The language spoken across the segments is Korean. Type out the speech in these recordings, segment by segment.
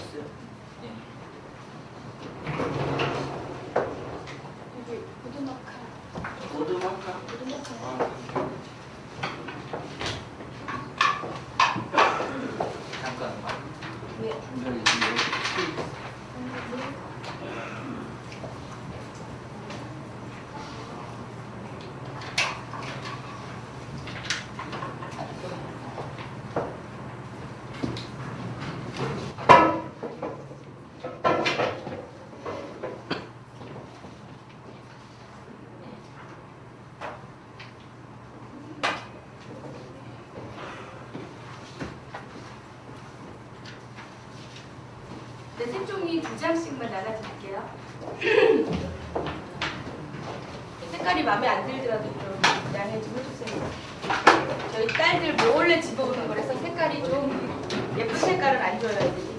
있어요. 네. 여기 보드마카. 보드마카? 보드마카. 잠깐만. 네. 여기 네, 색종이 2장씩만 나눠드릴게요. 색깔이 마음에 안 들더라도 좀 양해 좀 해주세요. 저희 딸들 몰래 집어오는 거라서 색깔이 좀 예쁜 색깔을 안 줘요, 애들이.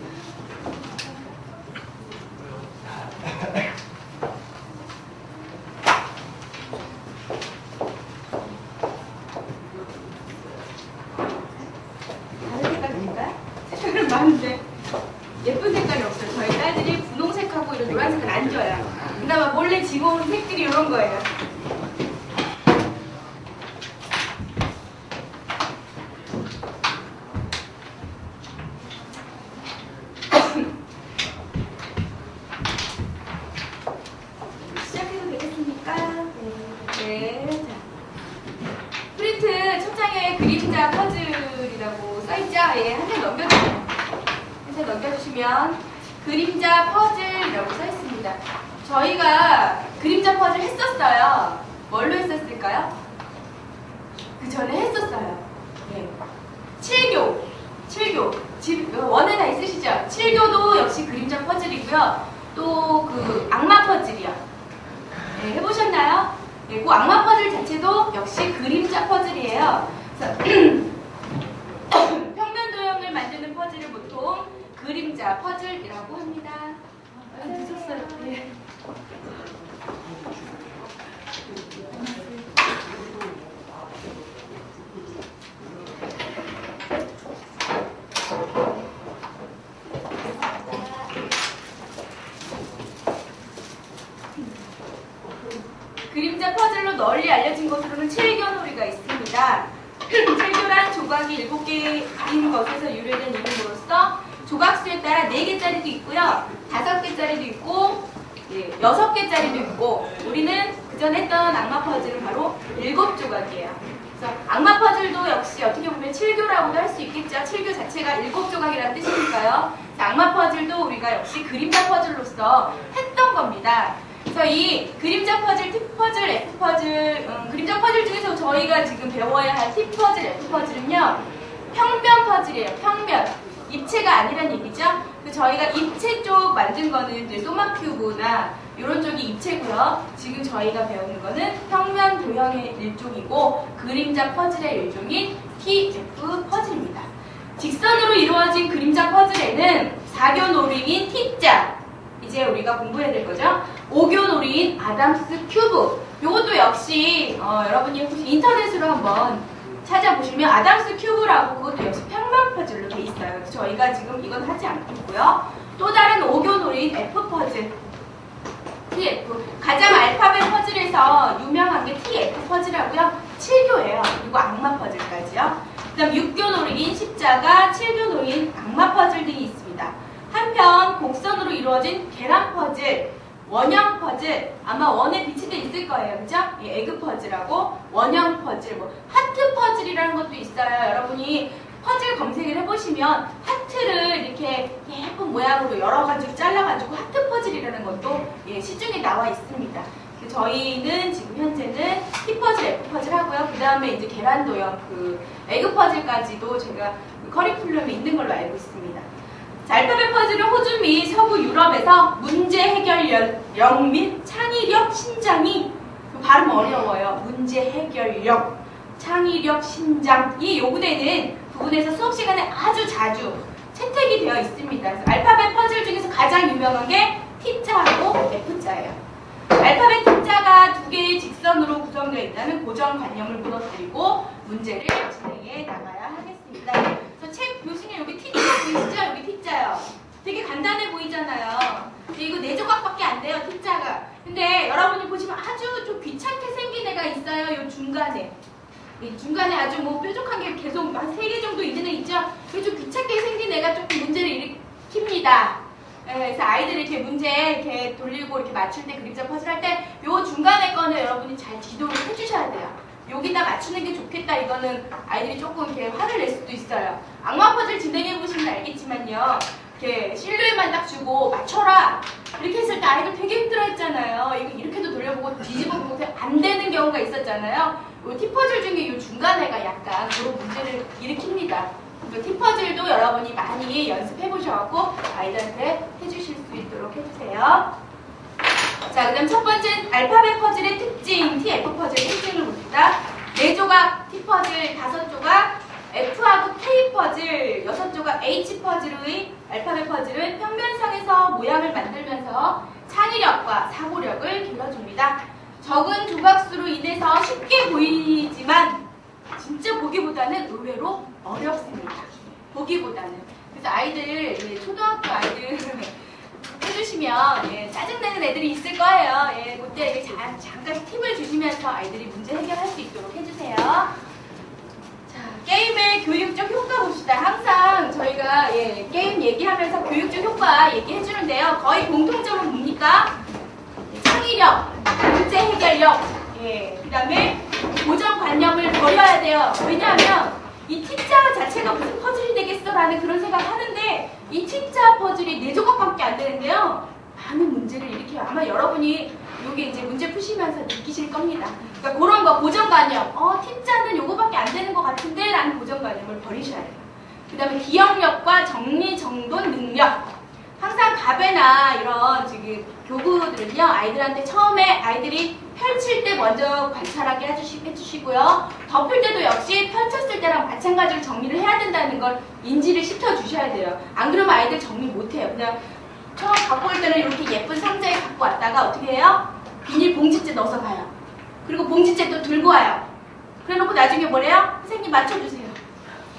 다른 색깔 드릴까요? 색깔은 많은데 예쁜 색깔이 없어요. 저희 딸들이 분홍색하고 이런 노란색은 안 줘요. 그나마 몰래 집어오는 색들이 이런 거예요. 시작해도 되겠습니까? 네. 자. 프린트 첫 장에 그림자 퍼즐이라고 써있죠? 예, 한 장 넘겨주세요. 한 장 넘겨주시면 그림자 퍼즐이라고 써있습니다. 저희가 그림자 퍼즐 했었어요. 뭘로 했었을까요? 그 전에 했었어요. 네. 7교. 원에 다 있으시죠? 7교도 역시 그림자 퍼즐이고요. 또 그 악마 퍼즐이요. 네, 해보셨나요? 네, 그 악마 퍼즐 자체도 역시 그림자 퍼즐이에요. 그래서 평면 도형을 만드는 퍼즐을 보통 그림자 퍼즐이라고 합니다. 늦었어요. 네. 그림자 퍼즐로 널리 알려진 것으로는 7교놀이가 있습니다. 7교란 조각이 7개인 것에서 유래된 이름으로써 조각수에 따라 4개짜리도 있고요. 5개짜리도 있고 6개짜리도 있고 우리는 그전에 했던 악마 퍼즐은 바로 7조각이에요. 그래서 악마 퍼즐도 역시 어떻게 보면 7교라고도 할 수 있겠죠. 7교 자체가 7조각이라는 뜻이니까요. 악마 퍼즐도 우리가 역시 그림자 퍼즐로서 했던 겁니다. 그래서 이 그림자 퍼즐, T 퍼즐, F 퍼즐, 그림자 퍼즐 중에서 저희가 지금 배워야 할 T 퍼즐, F 퍼즐은요, 평면 퍼즐이에요. 평면. 입체가 아니란 얘기죠. 그래서 저희가 입체 쪽 만든 거는 이제 소마 큐브나 이런 쪽이 입체고요. 지금 저희가 배우는 거는 평면 도형의 일종이고 그림자 퍼즐의 일종인 T, F 퍼즐입니다. 직선으로 이루어진 그림자 퍼즐에는 4교 놀이인 T자, 이제 우리가 공부해야 될 거죠. 5교 놀이인 아담스 큐브. 이것도 역시 여러분이 혹시 인터넷으로 한번 찾아보시면 아담스 큐브라고 그것도 역시 평면 퍼즐로 돼 있어요. 그래서 저희가 지금 이건 하지 않겠고요. 또 다른 5교 놀이인 F 퍼즐. TF. 가장 알파벳 퍼즐에서 유명한 게 TF 퍼즐하고요. 7교예요. 그리고 악마 퍼즐까지요. 그 다음 6교 놀이인 십자가, 7교 놀이인 악마 퍼즐 등이 있습니다. 한편 곡선으로 이루어진 계란 퍼즐, 원형 퍼즐, 아마 원에 비치돼 있을 거예요. 그죠? 에그 퍼즐하고 원형 퍼즐, 하트 퍼즐이라는 것도 있어요. 여러분이 퍼즐 검색을 해보시면 하트를 이렇게 예쁜 모양으로 여러 가지로 잘라가지고 하트 퍼즐이라는 것도 시중에 나와 있습니다. 저희는 지금 현재는 T 퍼즐, F 퍼즐 하고요. 그 다음에 이제 계란 도형, 에그 퍼즐까지도 제가 커리큘럼에 있는 걸로 알고 있습니다. 자, 알파벳 퍼즐은 호주 및 서부 유럽에서 문제 해결력 및 창의력 신장이 발음 어려워요. 문제 해결력, 창의력 신장이 요구되는 부분에서 수업 시간에 아주 자주 채택이 되어 있습니다. 그래서 알파벳 퍼즐 중에서 가장 유명한 게 T자하고 F자예요. 알파벳 T자가 2개의 직선으로 구성되어 있다는 고정관념을 무너뜨리고 문제를 진행해 나가야 하겠습니다. 그래서 책 보시면 여기 T자 보이시죠? 여기 T자요. 되게 단단해 보이잖아요. 근데 이거 4조각밖에 안 돼요, T자가. 근데 여러분이 보시면 아주 좀 귀찮게 생긴 애가 있어요, 요 중간에. 이 중간에 아주 뭐 뾰족한 게 계속 한 3개 정도 있는 애 있죠? 좀 귀찮게 생긴 애가 조금 문제를 일으킵니다. 그래서 아이들이 이렇게 문제 이렇게 돌리고 이렇게 맞출 때 그림자 퍼즐 할 때 요 중간에 거는 여러분이 잘 지도를 해주셔야 돼요. 여기다 맞추는 게 좋겠다. 이거는 아이들이 조금 이렇게 화를 낼 수도 있어요. 악마 퍼즐 진행해 보시면 알겠지만요. 이렇게 실루엣만 딱 주고 맞춰라 이렇게 했을 때 아이들 되게 힘들어했잖아요. 이거 이렇게도 돌려보고 뒤집어보고 안 되는 경우가 있었잖아요. 이 T퍼즐 중에 이 중간에가 약간 그런 문제를 일으킵니다. T퍼즐도 여러분이 많이 연습해 보셔갖고 아이들한테 해주실 수 있도록 해주세요. 자, 그 다음 첫 번째 알파벳 퍼즐의 특징, TF 퍼즐의 특징을 봅시다. 4조각 T퍼즐 5조각, F하고 K 퍼즐 6조각 H 퍼즐의 알파벳 퍼즐은 평면상에서 모양을 만들면서 창의력과 사고력을 길러줍니다. 적은 조각수로 인해서 쉽게 보이지만 진짜 보기보다는 의외로 어렵습니다. 보기보다는. 그래서 아이들, 초등학교 아이들 해주시면 짜증내는 애들이 있을 거예요. 그때 잠깐 팁을 주시면서 아이들이 문제 해결할 수 있도록 해주세요. 자, 게임의 교육적 효과 봅시다. 항상 저희가 게임 얘기하면서 교육적 효과 얘기해주는데요. 거의 공통점은 뭡니까? 창의력, 문제 해결력, 그 다음에 고정관념을 버려야 돼요. 왜냐하면 이 T자 자체가 무슨 퍼즐이 되겠어라는 그런 생각하는데 이 T자 퍼즐이 4조각밖에 안 되는데요. 많은 문제를 일으켜요. 아마 여러분이 여기 이제 문제 푸시면서 느끼실 겁니다. 그러니까 그런 거 고정관념. T자는 요거밖에 안 되는 것 같은데 라는 고정관념을 버리셔야 돼요. 그 다음에 기억력과 정리정돈 능력. 항상 가베나 이런 지금 교구들은요, 아이들한테 처음에 아이들이 펼칠 때 먼저 관찰하게 해주시고요. 덮을 때도 역시 펼쳤을 때랑 마찬가지로 정리를 해야 된다는 걸 인지를 시켜주셔야 돼요. 안 그러면 아이들 정리 못해요. 그냥 처음 갖고 올 때는 이렇게 예쁜 상자에 갖고 왔다가 어떻게 해요? 비닐 봉지째 넣어서 가요. 그리고 봉지째 또 들고 와요. 그래 놓고 나중에 뭐래요? 선생님 맞춰주세요.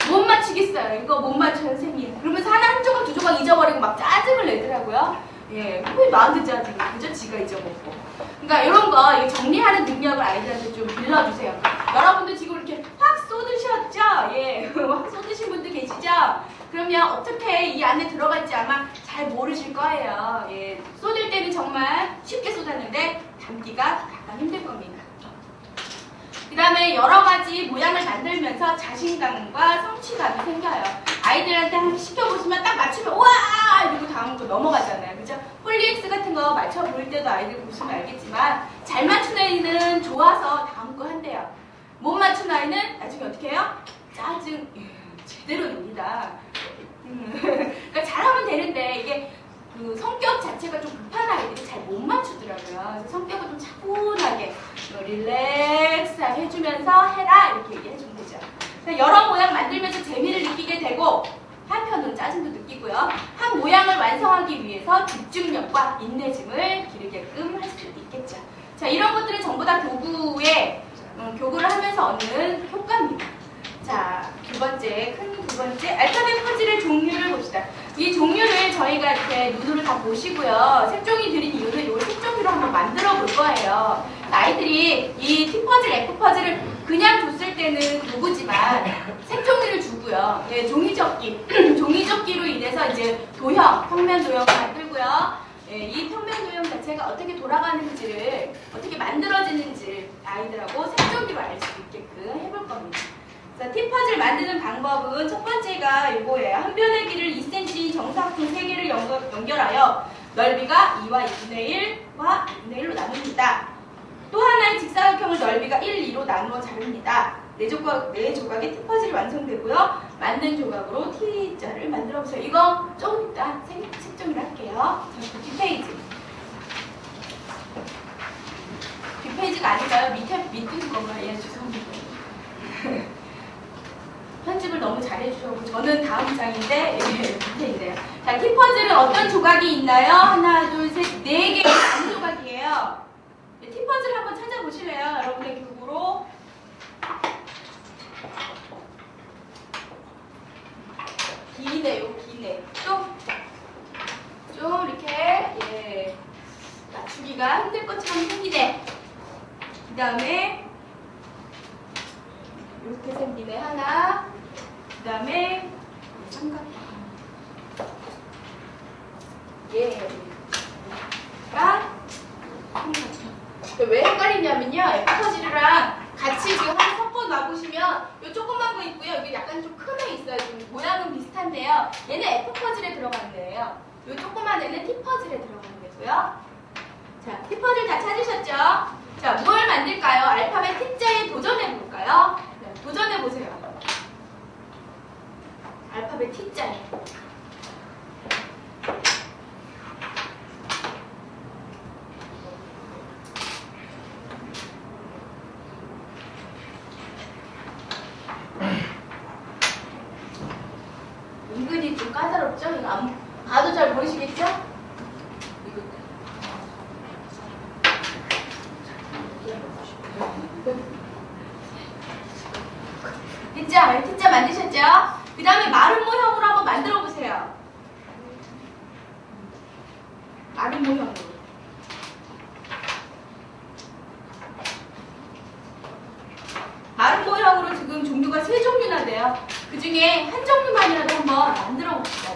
못 맞추겠어요. 이거 못 맞춰요, 선생님. 그러면서 하나, 한 조각, 2조각 잊어버리고 막 짜증을 내더라고요. 왜 나한테 짜증이? 그죠? 지가 잊어먹고. 그러니까 이런 거 정리하는 능력을 아이들한테 좀 길러주세요. 여러분도 지금 이렇게 확 쏟으셨죠? 확 쏟으신 분들 계시죠? 그러면 어떻게 이 안에 들어갈지 아마 잘 모르실 거예요. 쏟을 때는 정말 쉽게 쏟았는데 담기가 약간 힘들 겁니다. 그 다음에 여러 가지 모양을 만들면서 자신감과 성취감이 생겨요. 아이들한테 한번 시켜보시면 딱 맞추면 우와! 이러고 다음 거 넘어가잖아요. 그죠? 폴리엑스 같은 거 맞춰볼 때도 아이들 보시면 알겠지만 잘 맞춘 아이는 좋아서 다음 거 한대요. 못 맞춘 아이는 나중에 어떻게 해요? 짜증 제대로 냅니다. 그러니까 잘하면 되는데 이게 그 성격 자체가 좀 급한 아이들이 잘 못 맞추더라고요. 그래서 성격을 좀 차분하게 릴렉스하게 해주면서 해라 이렇게 얘기해주면 되죠. 여러 모양 만들면서 재미를 느끼게 되고 한편으로 짜증도 느끼고요. 한 모양을 완성하기 위해서 집중력과 인내심을 기르게끔 할 수 있겠죠. 자, 이런 것들은 전부 다 교구를 하면서 얻는 효과입니다. 자, 두 번째 알파벳 퍼즐의 종류를 봅시다. 이 종류를 저희가 이렇게 눈으로 다 보시고요. 색종이 드린 이유는 이 색종이로 한번 만들어 볼 거예요. 아이들이 이 T퍼즐, F퍼즐을 그냥 줬을 때는 교구지만 색종이를 주고요. 종이접기로 인해서 이제 평면 도형을 만들고요. 이 평면 도형 자체가 어떻게 돌아가는지를, 어떻게 만들어지는지를 아이들하고 색종이로 알 수 있게끔 해볼 겁니다. 자, T퍼즐 만드는 방법은 첫 번째가 이거예요. 한 변의 길을 2cm 정사각형 3개를 연결하여 넓이가 2와 2분의 1과 2분의 1로 나눕니다. 또 하나의 직사각형을 넓이가 1, 2로 나누어 자릅니다. 4조각의 T퍼즐이 완성되고요. 만든 조각으로 T자를 만들어보세요. 이거 조금 이따 색종이를 할게요. 자, 뒷페이지. 뒷페이지가 아닌가요? 밑에 건가요? 죄송합니다. 편집을 너무 잘해주셔서 저는 다음 장인데 밑에 있네요. 자, T퍼즐은 어떤 조각이 있나요? 하나, 둘, 셋, 4개의 나무 조각이에요. T퍼즐 한번 찾아보실래요? 여러분의 교구로. 기네요, 기네. 또 보기가 힘들 것처럼 생기네. 그 다음에 이렇게 생기네. 하나. 그 다음에 삼각형. 얘가 삼각형. 왜 헷갈리냐면요. F퍼즐이랑 같이 지금 한 섞어 놔보시면 요 조그만 거 있고요. 여기 약간 좀 큰 애 있어요. 좀 모양은 비슷한데요. 얘는 F퍼즐에 들어가는 애예요. 요 조그만 애는 T퍼즐에 들어가는 애고요. 자, T퍼즐 다 찾으셨죠? 자, 뭘 만들까요? 알파벳 T자에 도전해볼까요? 네, 도전해보세요. 알파벳 T자에. 은근히 좀 까다롭죠? 이거 안 봐도 잘 모르시겠죠? T자 만드셨죠? 그 다음에 마른 모형으로 한번 만들어 보세요. 마른 모형으로. 마른 모형으로 지금 종류가 3종류나 돼요. 그 중에 한 종류만이라도 한번 만들어 봅시다.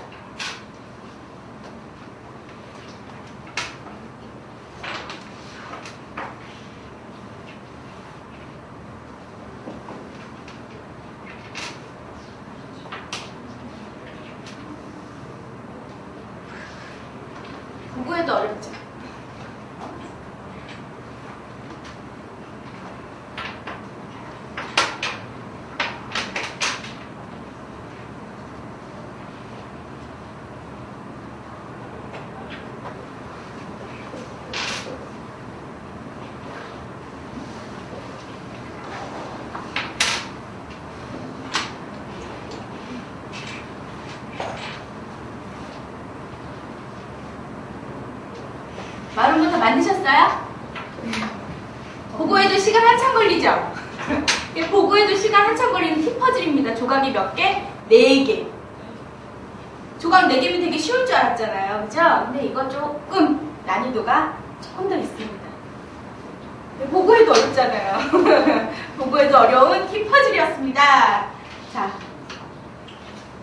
그거에도 어렵죠. 마른 거 다 만드셨어요? 보고에도 시간 한참 걸리죠? 보고에도 시간 한참 걸리는 T퍼즐입니다. 조각이 몇 개? 4개. 조각 4개면 되게 쉬운 줄 알았잖아요. 그죠? 근데 이건 조금 난이도가 조금 더 있습니다. 보고에도 어렵잖아요. 보고에도 어려운 T퍼즐이었습니다. 자,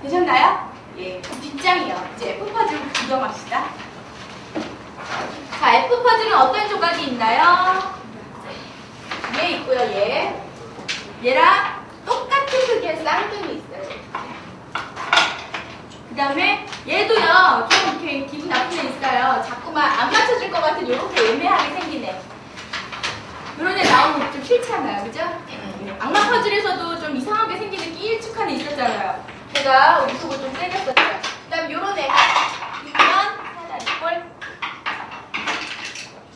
되셨나요? 예, 뒷장이요. 이제 F퍼즐 구경합시다. 자, F퍼즐은 어떤 조각이 있나요? 얘 있고요, 얘. 얘랑 똑같은 크기의 쌍둥이 있어요. 그 다음에 얘도요, 좀 이렇게 기분 나쁜 애 있어요. 자꾸만 안 맞춰질 것 같은 이렇게 애매하게 생기네. 이런 애 나오면 좀 싫잖아요, 그죠? 악마 퍼즐에서도 좀 이상하게 생기는 길쭉한 애 있었잖아요. 제가 웃음을 좀 세겠었어요. 그 다음에 요런 애. 이면 사다리꼴.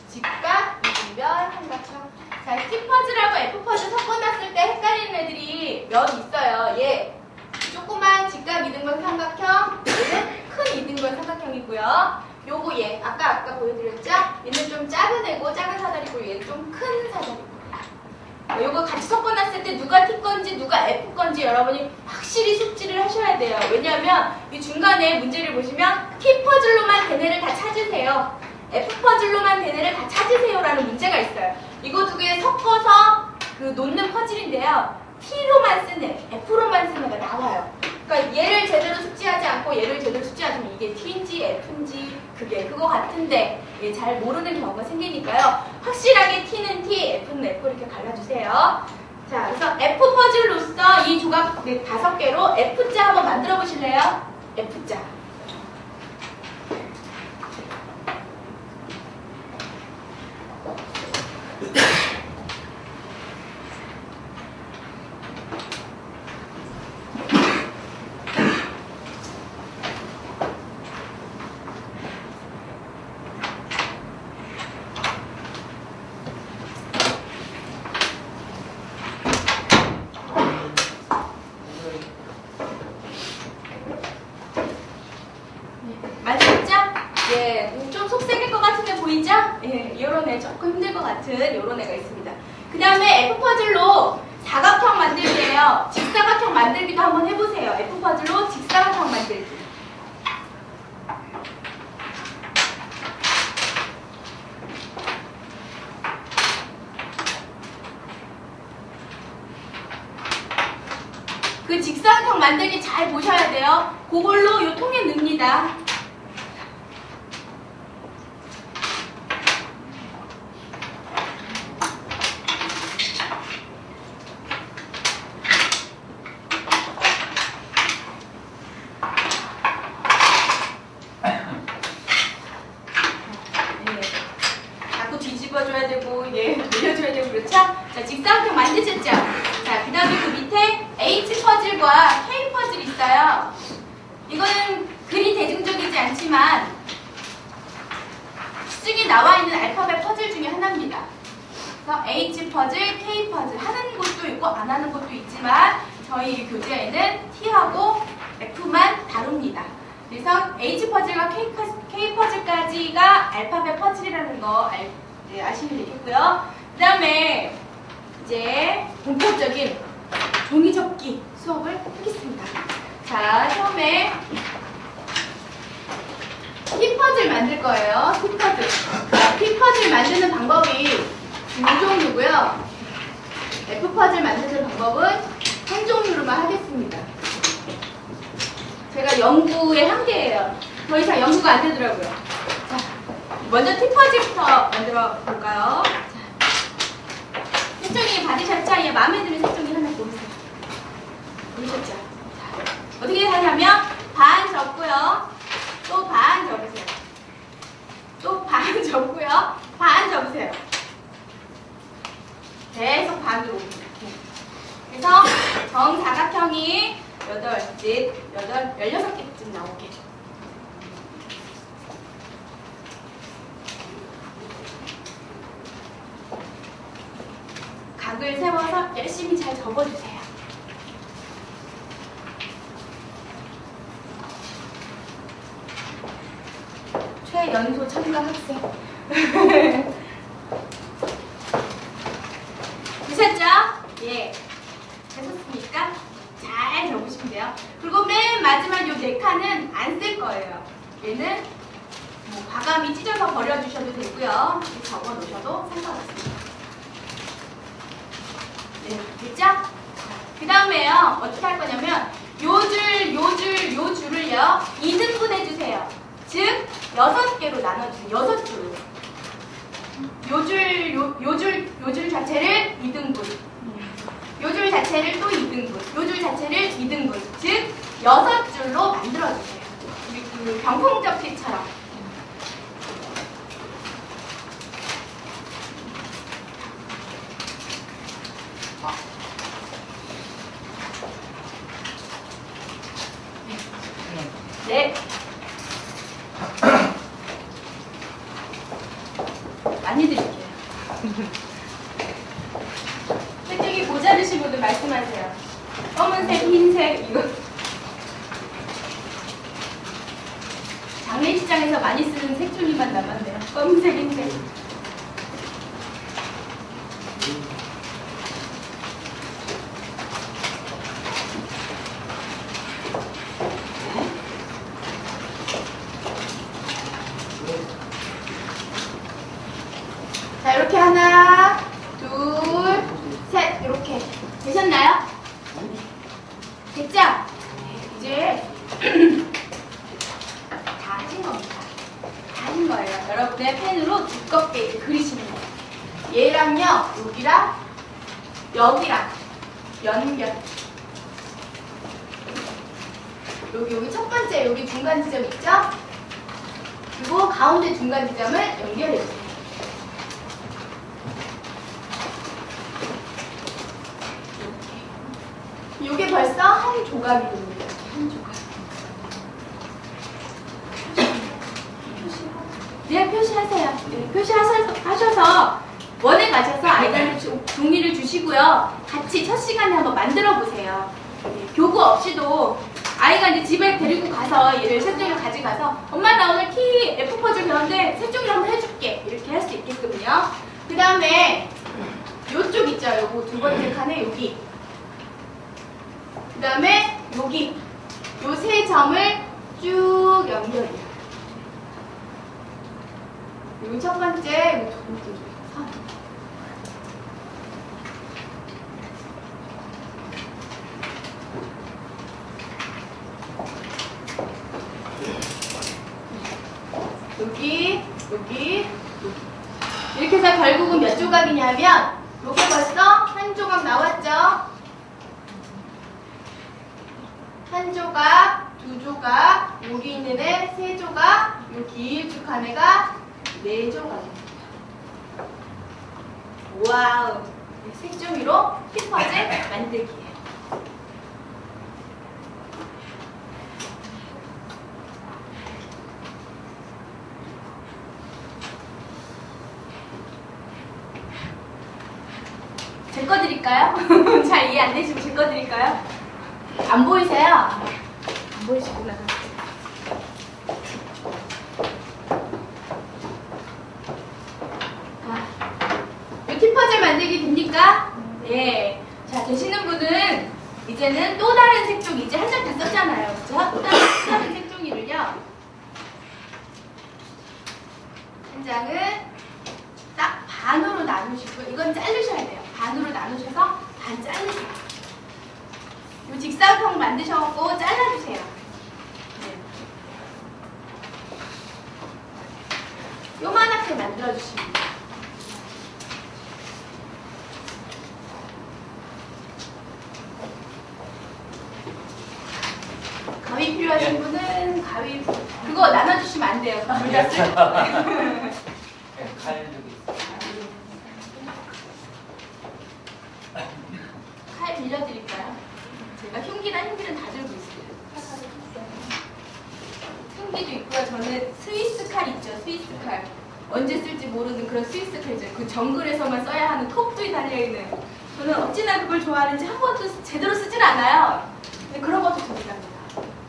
직각, 이등변, 삼각형. 자, T퍼즐하고 F퍼즐 섞어놨을 때 헷갈리는 애들이 몇 있어요. 얘 조그만 직각, 이등변, 삼각형. 얘는 큰 이등변, 삼각형이고요. 요거 얘 아까 보여드렸죠? 얘는 좀 작은 애고 작은 사다리고 얘는 좀 큰 사다리고. 요거 같이 섞어놨을 때 누가 T 건지 누가 F 건지 여러분이 확실히 숙지를 하셔야 돼요. 왜냐하면 이 중간에 문제를 보시면 T퍼즐로만 된 애를 다 찾으세요. F퍼즐로만 된 애를 다 찾으세요라는 문제가 있어요. 이거 두 개 섞어서 놓는 퍼즐인데요. T로만 쓴 애, F로만 쓴 애가 나와요. 그러니까 얘를 제대로 숙지하지 않고 얘를 제대로 숙지하시면 이게 T인지 F인지 그거 같은데 잘 모르는 경우가 생기니까요. 확실하게 T는 T, F는 F 이렇게 갈라주세요. 자, 그래서 F퍼즐로서 이 조각 5개로 F자 한번 만들어 보실래요? F자. 조금 힘들 것 같은 이런 애가 있습니다. 그 다음에 F퍼즐로 사각형 만들기예요. 직사각형 만들기도 한번 해보세요. F퍼즐로 직사각형 만들기. 직사각형 만들기 잘 보셔야 돼요. 그걸로 요 통에 넣습니다. 줘야 되고 늘려줘야 되고 그렇죠? 자, 직사각형 만드셨죠? 자, 그 다음에 그 밑에 H 퍼즐과 K 퍼즐이 있어요. 이거는 그리 대중적이지 않지만 시중에 나와 있는 알파벳 퍼즐 중에 하나입니다. 그래서 H 퍼즐, K 퍼즐 하는 곳도 있고 안 하는 곳도 있지만 저희 교재에는 T하고 F만 다룹니다. 그래서 H 퍼즐과 K 퍼즐까지가 알파벳 퍼즐이라는 거 아시면 되겠고요. 그 다음에 이제 본격적인 종이 접기 수업을 하겠습니다. 자, 처음에 T 퍼즐 만들 거예요. T 퍼즐. T 퍼즐 만드는 방법이 이 종류고요. F 퍼즐 만드는 방법은 한 종류로만 하겠습니다. 제가 연구의 한계예요. 더 이상 연구가 안 되더라고요. 자, 먼저 T 퍼즐부터 만들어 볼까요? 자, 색종이 받으셨죠? 얘 마음에 드는 색종이 하나 고르세요. 고르셨죠? 자, 어떻게 하냐면 반 접고요. 또 반 접으세요. 또 반 접고요. 반 접으세요. 계속 반으로 옵니다. 그래서 정사각형이 8, 16개쯤 나오게. 각을 세워서 열심히 잘 접어주세요. 최연소 참가 학생. 되셨죠? 예. 되셨습니까? 잘 접으시면 돼요. 그리고 맨 마지막 요 4칸은 안 쓸 거예요. 얘는 뭐 과감히 찢어서 버려주셔도 되고요. 접어 놓으셔도 상관없습니다. 네, 됐죠? 그 다음에요. 어떻게 할 거냐면 요 줄을요 2등분 해주세요. 즉 6개로 나눠주세요. 6줄로. 요 줄 자체를 2등분. 요 줄 자체를 또 2등분. 요 줄 자체를 2등분. 즉 6줄로 만들어주세요. 우리 그 병풍접시처럼. 네. 많이 드릴게요. 색종이 모자르신 분들 말씀하세요. 검은색, 흰색, 이거. 장례식장에서 많이 쓰는 색종이만 남았네요. 검은색, 흰색. 자, 이렇게 하나, 둘, 셋, 이렇게 되셨나요? 됐죠? 이제 다 하신 겁니다. 다 하신 거예요. 여러분의 펜으로 두껍게 이렇게 그리시는 거예요. 얘랑요, 여기랑 여기랑 연결. 여기 첫 번째 여기 중간 지점 있죠? 그리고 가운데 중간 지점을 연결해주세요. 이게 벌써 한 조각이 됩니다. 한 조각. 네, 표시하세요. 네, 표시하셔서 원에 가셔서 아이들한테 종이를 주시고요. 같이 첫 시간에 한번 만들어 보세요. 네, 교구 없이도 아이가 이제 집에 데리고 가서 얘를 색종이를 가져가서 엄마 나 오늘 T, F 퍼즐 배웠는데 색종이를 한번 해줄게. 이렇게 할 수 있게끔요. 그 다음에 요쪽 있죠. 요거 두 번째 칸에 여기. 그 다음에 여기 요 세 점을 쭉 연결해요. 여기 첫 번째, 여기 두 번째 선. 여기, 여기, 여기. 이렇게 해서 결국은 몇 조각이냐면 요게 벌써 한 조각 나왔죠? 한 조각, 두 조각, 여기 있는 애 세 조각, 요 길쭉한 애가 네 조각입니다. 와우! 색종이로 힙퍼즐 만들기예요. 제 거 드릴까요? 잘 이해 안 되시면 제 거 드릴까요? 안 보이세요? 안 보이시구나. 팁퍼즐 만들기 됩니까? 네. 자, 되시는 분은 이제는 또 다른 색종이, 이제 한 장 다 썼잖아요. 그죠? 또 다른 색종이를요. 한 장을 딱 반으로 나누시고, 이건 자르셔야 돼요. 반으로 나누셔서 반 자르세요. 이 직사각형 만드셔갖고 잘라주세요. 네. 요만하게 만들어주시면 돼요. 가위 필요하신 분은 가위, 그거 나눠주시면 안 돼요. 둘 다 쓸. 칼 여기 있어. 칼 빌려드릴까요? 제가 흉기는 다 들고 있어요. 흉기도 있고요. 저는 스위스 칼 있죠. 스위스 칼. 언제 쓸지 모르는 그런 스위스 칼이죠. 그 정글에서만 써야 하는 톱도 달려있는. 저는 어찌나 그걸 좋아하는지 한 번도 제대로 쓰질 않아요. 근데 그런 것도 저기 갑니다.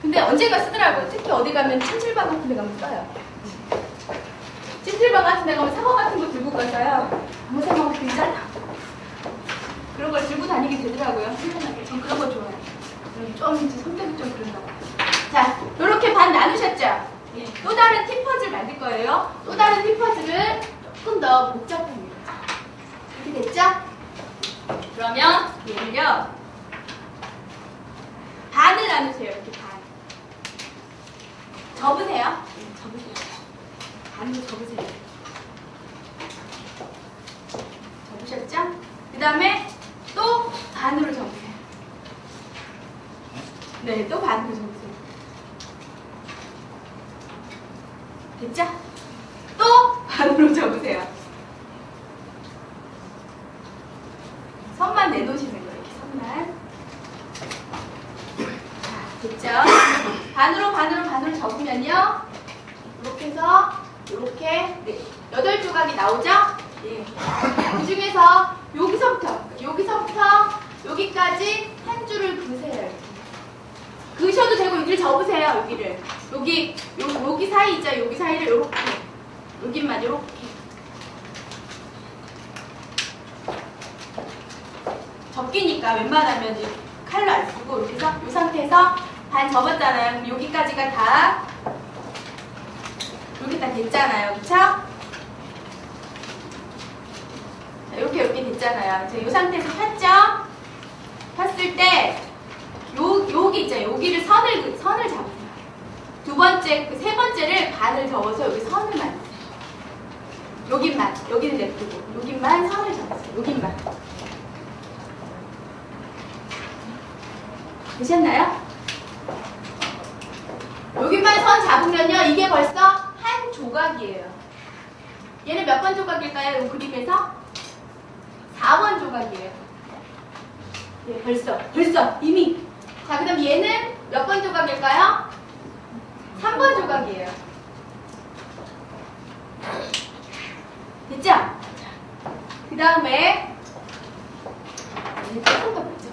근데 언젠가 쓰더라고요. 특히 어디 가면 찜질방 같은 데 가면 써요. 찜질방 같은 데 가면 사과 같은 거 들고 가서요. 아무 생각 없이 잘라. 그런 걸 들고 다니게 되더라고요. 신선하게. 전 그런 거 좋아해요. 좀 성격이 좀 그런가 봐요. 자, 이렇게 반 나누셨죠? 예. 또 다른 팁퍼즐 만들 거예요. 또 다른 팁퍼즐을 조금 더 복잡합니다. 이렇게 됐죠? 그러면 얘를요. 반을 나누세요. 이렇게 반. 접으세요. 접으세요. 반으로 접으세요. 접으셨죠? 그 다음에 또 반으로 접으세요. 네, 또 반으로 접으세요. 됐죠? 또 반으로 접으세요. 선만 내놓으시는 거예요. 이렇게 선만. 자, 됐죠? 반으로 접으면요. 이렇게 해서 이렇게 네, 8조각이 나오죠? 예. 그 중에서 여기서부터 여기까지 한 줄을 그으세요. 이렇게. 그으셔도 되고 여기를 접으세요. 여기를. 여기 사이 있죠? 여기 사이를 이렇게. 여기만 이렇게. 접기니까 웬만하면 칼로 안 쓰고 이렇게 해서 이 상태에서 반 접었잖아요. 그럼 여기까지가 다 이렇게 다 됐잖아요. 그쵸? 자, 이렇게 됐잖아요. 자, 이 상태에서 폈죠? 폈을 때 여기 있죠? 여기를 선을 잡으세요. 두 번째, 세 번째를 반을 접어서 여기 선을 만드세요. 여기는 냅두고 여기만 선을 잡으세요. 여기만. 되셨나요? 여기만 선 잡으면요, 이게 벌써 한 조각이에요. 얘는 몇 번 조각일까요? 이 그림에서? 4번 조각이에요. 예, 벌써 이미. 자, 그럼 얘는 몇 번 조각일까요? 3번 조각이에요. 됐죠? 그 다음에 조금 더 복잡해요.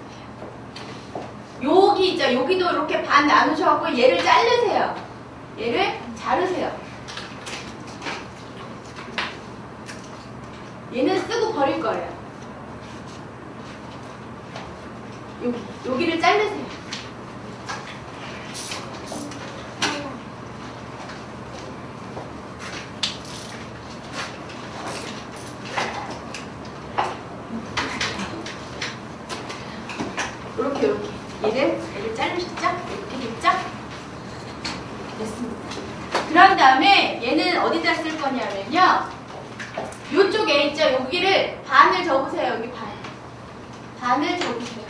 여기 있죠? 여기도 이렇게 반 나누셔갖고 얘를 자르세요. 얘를 자르세요. 얘는 쓰고 버릴 거예요. 여기를 자르세요. 이렇게 얘를 자르셨죠? 이렇게 됐죠? 됐습니다. 그런 다음에 얘는 어디다 쓸 거냐면요. 요쪽에 있죠. 여기를 반을 접으세요. 여기 반. 반을 접으세요.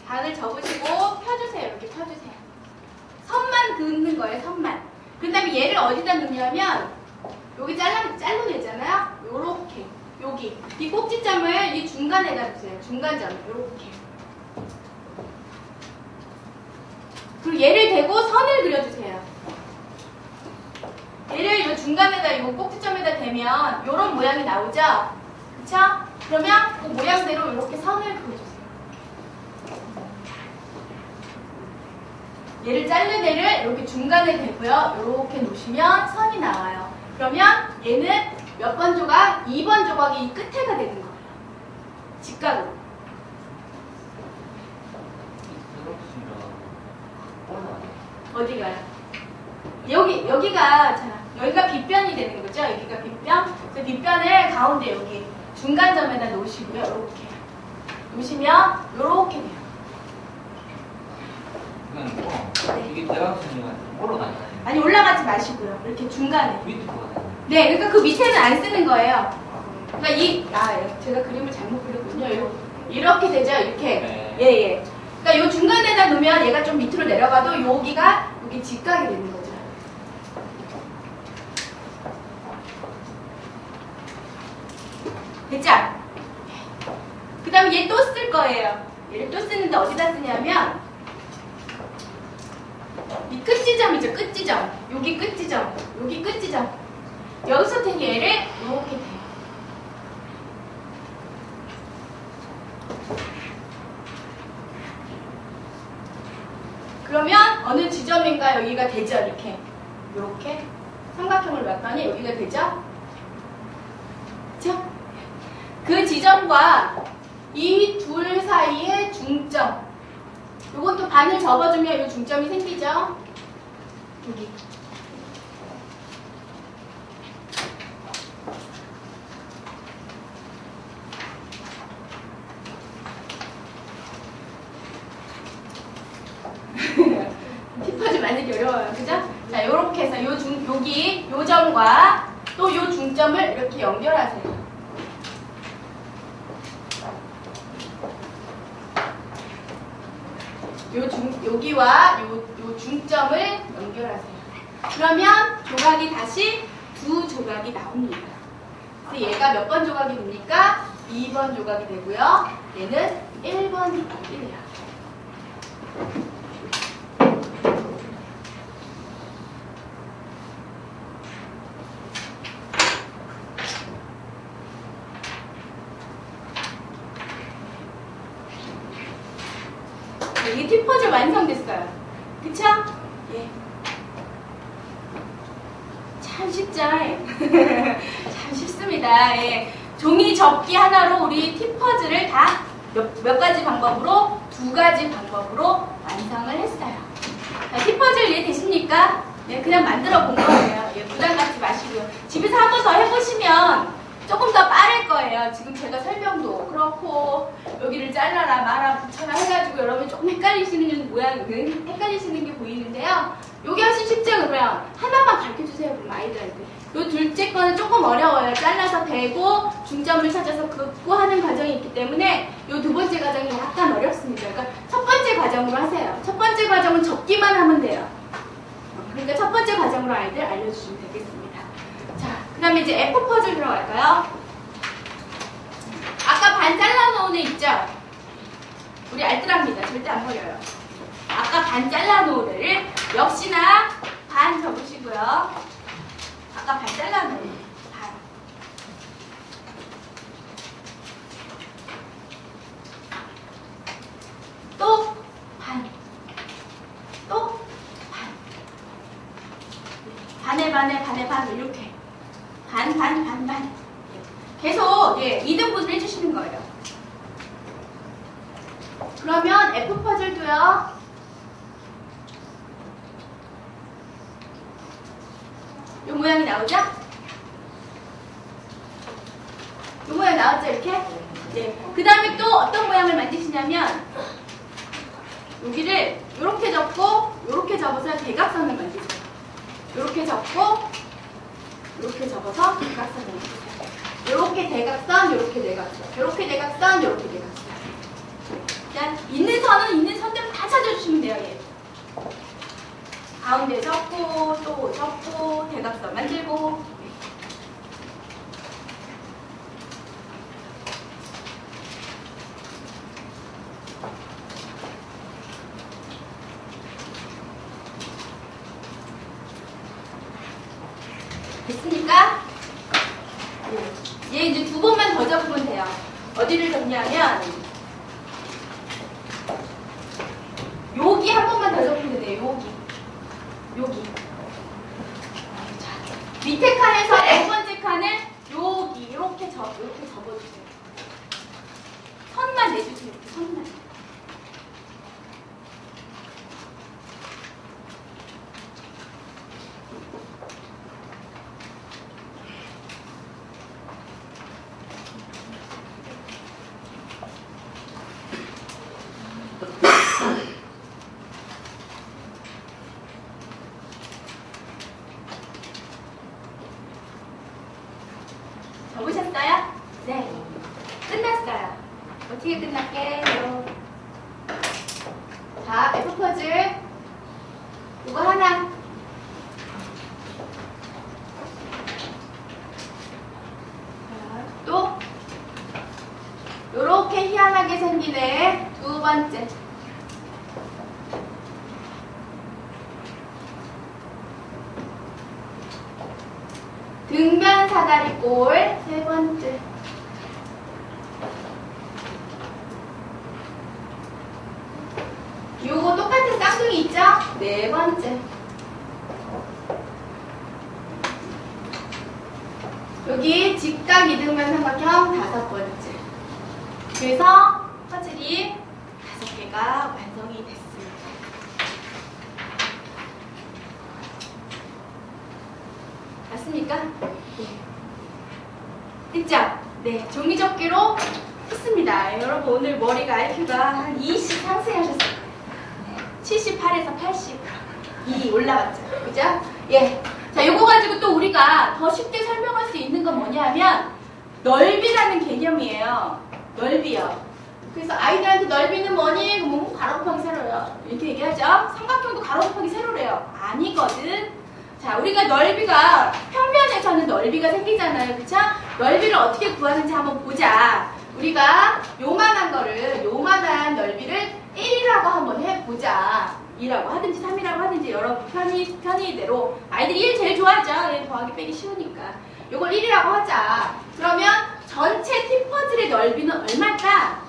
반을 접으시고 펴주세요. 이렇게 펴주세요. 선만 긋는 거예요. 선만. 그 다음에 얘를 어디다 넣냐면 여기 잘라내잖아요. 요렇게. 여기. 이 꼭지점을 이 중간에다 주세요. 중간점. 요렇게. 그리고 얘를 대고 선을 그려주세요. 얘를 요 중간에다 요 꼭지점에다 대면 요런 모양이 나오죠? 그쵸? 그러면 그 모양대로 이렇게 선을 그려주세요. 얘를 자른 애를 이렇게 중간에 대고요. 이렇게 놓으시면 선이 나와요. 그러면 얘는 몇 번 조각? 2번 조각이 이 끝에가 되는 거예요. 직각으로. 어디가요? 여기가 빗변이 되는 거죠? 여기가 빗변. 그래서 빗변을 가운데 여기 중간점에다 놓으시고요. 이렇게 놓으시면 이렇게 돼요. 이게 대각선이가 올라가잖아요. 아니 올라가지 마시고요. 이렇게 중간에. 밑으로 가잖아요. 네, 그러니까 그 밑에는 안 쓰는 거예요. 그러니까 제가 그림을 잘못 그렸군요. 이렇게 되죠, 이렇게. 네. 예. 그러니까 요 중간에다 놓으면 얘가 좀 밑으로 내려가도 여기가 여기 직각이 되는 거죠. 됐죠? 그 다음에 얘 또 쓸 거예요. 얘를 또 쓰는데 어디다 쓰냐면 이 끝지점이죠. 끝지점. 여기 끝지점. 여기 끝지점. 여기서 되게 얘를 이렇게 돼요. 그러면 어느 지점인가 여기가 되죠. 이렇게 삼각형을 놨더니 여기가 되죠. 그쵸? 그 지점과 이 둘 사이의 중점. 요건 또 반을 접어주면 이 중점이 생기죠. 여기. 티퍼즈 만들기 어려워요. 그죠? 자, 요렇게 해서 여기, 요 점과 또 요 중점을 이렇게 연결하세요. 여기와 요 중점을 연결하세요. 그러면 조각이 다시 두 조각이 나옵니다. 그래서 얘가 몇 번 조각이 됩니까? 2번 조각이 되고요. 얘는 1번 조각이 돼요. 이 티퍼즈 완성됐어요. 그쵸? 예. 참 쉽죠? 참 쉽습니다. 예. 종이 접기 하나로 우리 티퍼즈를 다 몇 가지 방법으로, 2가지 방법으로 완성을 했어요. 자, 티퍼즈 이해되십니까? 예, 그냥 만들어 본 거예요. 예, 부담 갖지 마시고요. 집에서 한 번 더 해보시면 조금 더 빠를 거예요. 지금 제가 설명도 그렇고 여기를 잘라라 마라 붙여라 해가지고 여러분 조금 헷갈리시는 헷갈리시는 게 보이는데요. 여기 훨씬 쉽죠. 그러면 하나만 가르쳐주세요. 그럼 아이들한테. 요 둘째 거는 조금 어려워요. 잘라서 대고 중점을 찾아서 긋고 하는 과정이 있기 때문에 요 두 번째 과정이 약간 어렵습니다. 그러니까 첫 번째 과정으로 하세요. 첫 번째 과정은 접기만 하면 돼요. 그러니까 첫 번째 과정으로 아이들 알려주시면 되겠습니다. 자, 그 다음에 이제 F 퍼즐 들어갈까요? 아까 반 잘라놓은 애 있죠? 우리 알뜰합니다. 절대 안 버려요. 아까 반 잘라놓은 애를 역시나 반 접으시고요. 아까 반 잘라놓은 애 반. 또 반. 또 반. 반에 반에 반에 반 이렇게. 반. 계속 2등분을 해주시는 거예요. 그러면 F 퍼즐도요. 이 모양이 나오죠? 나왔죠, 이렇게? 네. 그 다음에 또 어떤 모양을 만드시냐면, 여기를 이렇게 접고, 이렇게 접어서 대각선을 만드세요. 이렇게 접고, 이렇게 접어서 대각선을 만드세요. 이렇게 대각선, 이렇게 대각선, 이렇게 대각선, 이렇게 대각선. 그냥 있는 선은 있는 선대로 다 찾아주시면 돼요, 얘. 가운데 접고, 또 접고, 대각선 만들고. 됐습니까? 얘 이제 두 번만 더 접으면 돼요. 어디를 접냐면 여기 한 번만 더 접으면 돼요. 여기. 자, 밑에 칸에서 두 번째 칸을 여기 이렇게 접어주세요. 선만 내주세요. 이렇게 선만. 접으셨어요? 네. 끝났어요. 어떻게 끝날게요? 자, F 퍼즐. 이거 하나. 자, 또 요렇게 희한하게 생긴 애 두 번째. 등변 사다리꼴 세 번째. 요거 똑같은 쌍둥이 있죠? 네 번째. 여기 직각 이등변 삼각형 다섯 번째. 그래서 퍼즐이 5개가 완성이 됐습니다. 맞습니까? 네. 됐죠? 네, 종이접기로 했습니다. 여러분 오늘 머리가 IQ가 한 20 상승하셨을 거예요. 78에서 82 올라갔죠. 그죠? 예. 자, 요거 가지고 또 우리가 더 쉽게 설명할 수 있는 건 뭐냐면 넓이라는 개념이에요. 넓이요. 그래서 아이들한테 넓이는 뭐니? 그러면 가로 곱하기 세로요. 이렇게 얘기하죠? 삼각형도 가로 곱하기 세로래요. 아니거든. 자, 우리가 넓이가 평면에서는 넓이가 생기잖아요. 그쵸? 넓이를 어떻게 구하는지 한번 보자. 우리가 요만한 거를, 요만한 넓이를 1이라고 한번 해보자. 2라고 하든지 3이라고 하든지 여러 편의대로. 아이들이 1 제일 좋아하죠. 얘 더하기 빼기 쉬우니까. 요걸 1이라고 하자. 그러면 전체 T퍼즐의 넓이는 얼마일까?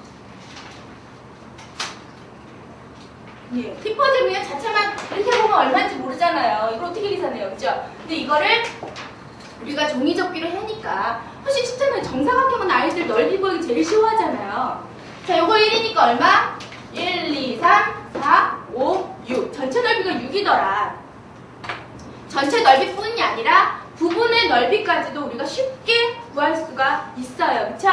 예, T퍼즐 그냥 자체만 이렇게 보면 얼마인지 모르잖아요. 이걸 어떻게 계산해요? 그죠? 근데 이거를 우리가 종이접기로 하니까 훨씬 쉽잖아요. 정사각형은 아이들 넓이 구하기 제일 쉬워하잖아요. 자, 요거 1이니까 얼마? 1, 2, 3, 4, 5, 6. 전체 넓이가 6이더라. 전체 넓이뿐이 아니라 부분의 넓이까지도 우리가 쉽게 구할 수가 있어요. 그쵸?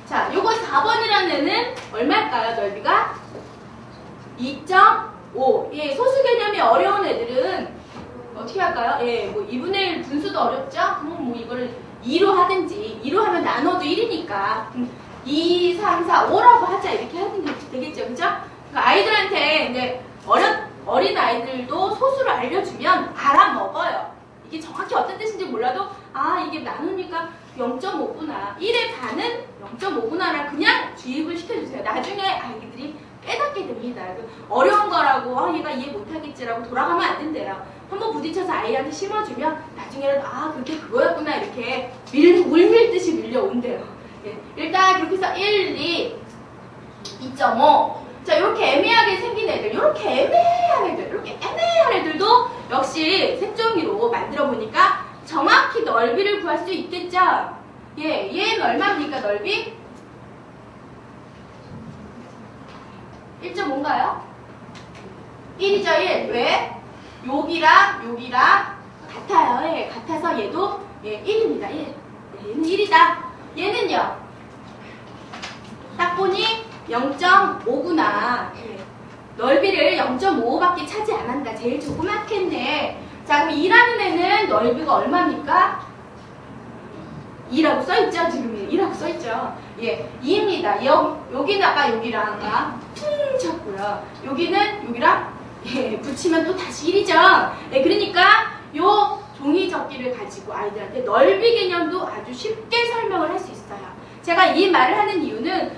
자, 요거 4번이라는 애는 얼마일까요? 넓이가? 2.5. 예, 소수 개념이 어려운 애들은 어떻게 할까요? 예, 뭐 2분의 1 분수도 어렵죠? 그럼 뭐 이거를 2로 하든지, 2로 하면 나눠도 1이니까 2, 3, 4, 5라고 하자 이렇게 하면 되겠죠? 그죠? 그러니까 아이들한테 이제 어린 아이들도 소수를 알려주면 알아먹어요. 이게 정확히 어떤 뜻인지 몰라도 아, 이게 나누니까 0.5구나. 1의 반은 0.5구나를 그냥 주입을 시켜주세요. 나중에 아이들이 깨닫게 됩니다. 어려운 거라고 아, 얘가 이해 못하겠지라고 돌아가면 안 된대요. 한번 부딪혀서 아이한테 심어주면 나중에는 아, 그게 그거였구나 이렇게 물밀듯이 밀려온대요. 예, 일단 그렇게 해서 1, 2, 2.5. 자, 이렇게 애매하게 생긴 애들, 이렇게 애매한 애들, 이렇게 애매한 애들도 역시 색종이로 만들어 보니까 정확히 넓이를 구할 수 있겠죠? 예, 얘는 얼마입니까, 넓이? 1.5인가요? 1이죠, 1. 왜? 여기랑 같아요. 예, 같아서 얘도 예, 1입니다. 1. 얘는 1이다. 얘는요? 딱 보니 0.5구나. 넓이를 0.5밖에 차지 안 한다. 제일 조그맣겠네. 자, 그럼 2라는 애는 넓이가 얼마입니까? 2라고 써있죠? 지금 2라고 써있죠? 예, 2입니다. 여기는 아까 여기랑 아까 퉁 쳤고요. 여기는 여기랑 예, 붙이면 또 다시 1이죠? 예, 그러니까 요 종이 접기를 가지고 아이들한테 넓이 개념도 아주 쉽게 설명을 할 수 있어요. 제가 이 말을 하는 이유는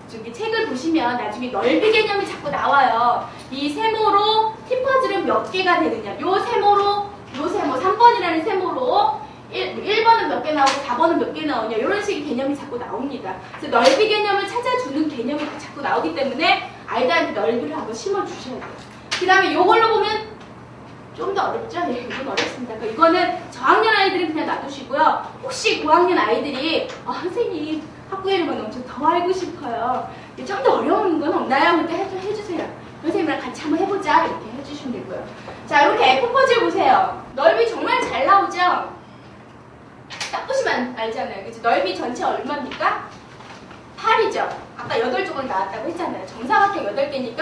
저기 책을 보시면 나중에 넓이 개념이 자꾸 나와요. 이 세모로 T퍼즐은 몇 개가 되느냐. 요 세모 3번이라는 세모로 1번은 몇 개 나오고 4번은 몇 개 나오냐. 이런 식의 개념이 자꾸 나옵니다. 그래서 넓이 개념을 찾아주는 개념이 자꾸 나오기 때문에 아이들한테 넓이를 한번 심어주셔야 돼요. 그 다음에 요걸로 보면 좀 더 어렵죠? 네, 이건 어렵습니다. 이거는 저학년 아이들은 그냥 놔두시고요. 혹시 고학년 아이들이 선생님 학구 이름은 엄청 더 알고 싶어요. 좀 더 어려운 건 없나요? 그러니까 해주세요. 선생님이랑 같이 한번 해보자. 이렇게 해주시면 되고요. 자, 이렇게 F퍼즐 보세요. 넓이 정말 잘 나오죠? 딱 보시면 알잖아요. 그치? 넓이 전체 얼마입니까? 8이죠. 아까 8쪽은 나왔다고 했잖아요. 정사각형 8개니까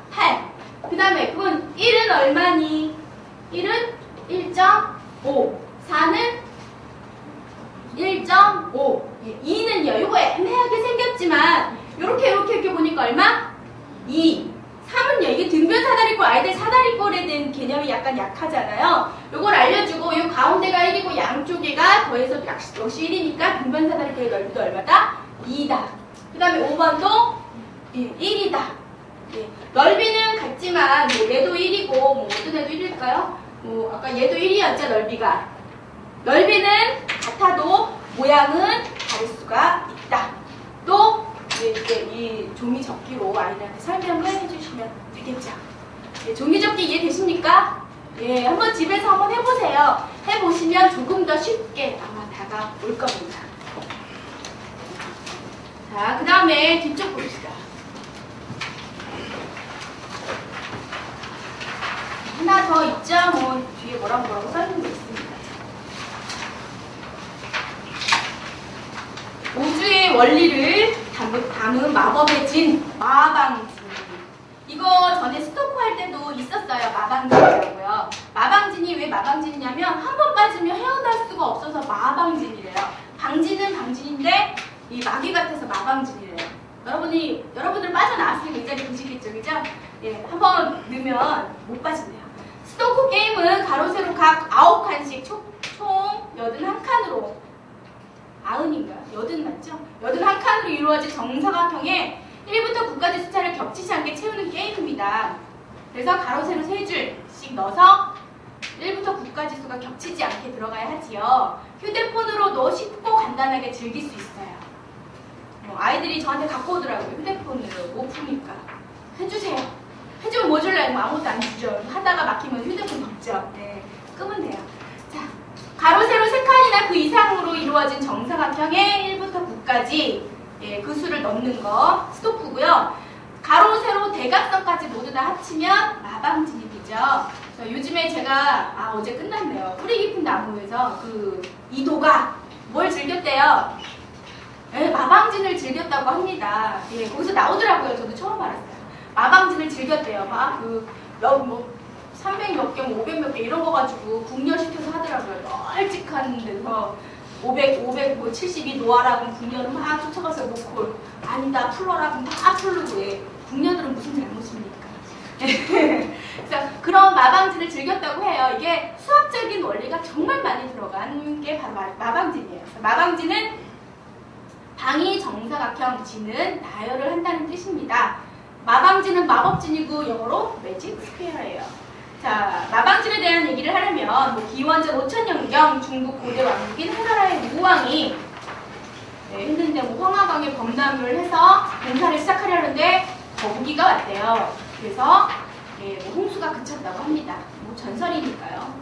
8. 그 다음에 그건 1은 얼마니? 1은 1.5. 4는 1.5. 2는요. 이거 애매하게 생겼지만 이렇게 보니까 얼마? 2. 3은요. 이게 등변 사다리꼴, 아이들 사다리꼴에 대한 개념이 약간 약하잖아요. 이걸 알려주고 이 가운데가 1이고 양쪽에가 더해서 역시 1이니까 등변 사다리꼴의 넓이도 얼마다? 2다. 그 다음에 5번도 1이다. 예. 넓이는 같지만 얘도 1이고 어떤 애도 1일까요? 아까 얘도 1이었죠, 넓이가. 넓이는 같아도 모양은 다를 수가 있다. 또 이제 이 종이 접기로 아이들한테 설명을 해주시면 되겠죠. 예, 종이 접기 이해되십니까? 예, 한번 집에서 한번 해보세요. 해보시면 조금 더 쉽게 아마 다가올 겁니다. 자, 그 다음에 뒤쪽 봅시다. 하나 더 있죠? 뒤에 뭐라고 써있는 게 있습니다. 우주의 원리를 담은 마법의 진, 마방진. 이거 전에 스토커 할 때도 있었어요. 마방진이라고요. 마방진이 왜 마방진이냐면 한 번 빠지면 헤어날 수가 없어서 마방진이래요. 방진은 방진인데 이 마귀 같아서 마방진이래요. 여러분들 빠져나왔으니까 이 자리 보시겠죠, 그죠? 예, 한 번 넣으면 못 빠진대요. 스토커 게임은 가로 세로 각 9칸씩 총 81칸으로 90인가요? 80 맞죠? 81칸으로 이루어진 정사각형에 1부터 9까지 숫자를 겹치지 않게 채우는 게임입니다. 그래서 가로 세로 3줄씩 넣어서 1부터 9까지 수가 겹치지 않게 들어가야 하지요. 휴대폰으로도 쉽고 간단하게 즐길 수 있어요. 아이들이 저한테 갖고 오더라고요. 휴대폰으로 못 푸니까. 해주세요. 해주면 뭐 줄래요? 아무것도 안 주죠. 하다가 막히면 휴대폰 덮죠. 네, 끄면 돼요. 자, 가로 세로 3칸이나 그 이상으로 이루어진 정사각형에 1부터 9까지 예, 그 수를 넣는 거 스토프고요. 가로 세로 대각선까지 모두 다 합치면 마방진이 되죠. 요즘에 제가 어제 끝났네요. 뿌리 깊은 나무에서 그 이도가 뭘 즐겼대요? 예, 마방진을 즐겼다고 합니다. 예, 거기서 나오더라고요. 저도 처음 알았어요. 마방진을 즐겼대요. 막 300 몇 개, 500 몇 개 이런 거 가지고 국녀시켜서 하더라고요. 널찍한 데서 572 놓아라고 국녀를 막 쫓아가서 놓고 아니다 풀러라고 막 풀르고 예. 국녀들은 무슨 잘못입니까? 그래서 그런 마방진을 즐겼다고 해요. 이게 수학적인 원리가 정말 많이 들어간 게 바로 마방진이에요. 마방진은 방이 정사각형, 진은 나열을 한다는 뜻입니다. 마방진은 마법진이고 영어로 매직 스퀘어예요. 자, 마방진에 대한 얘기를 하려면 기원전 5000년경 중국 고대 왕국인 한나라의 무왕이 했는데 황하강에 범람을 해서 공사를 시작하려는데 거북이가 왔대요. 그래서 홍수가 그쳤다고 합니다. 전설이니까요.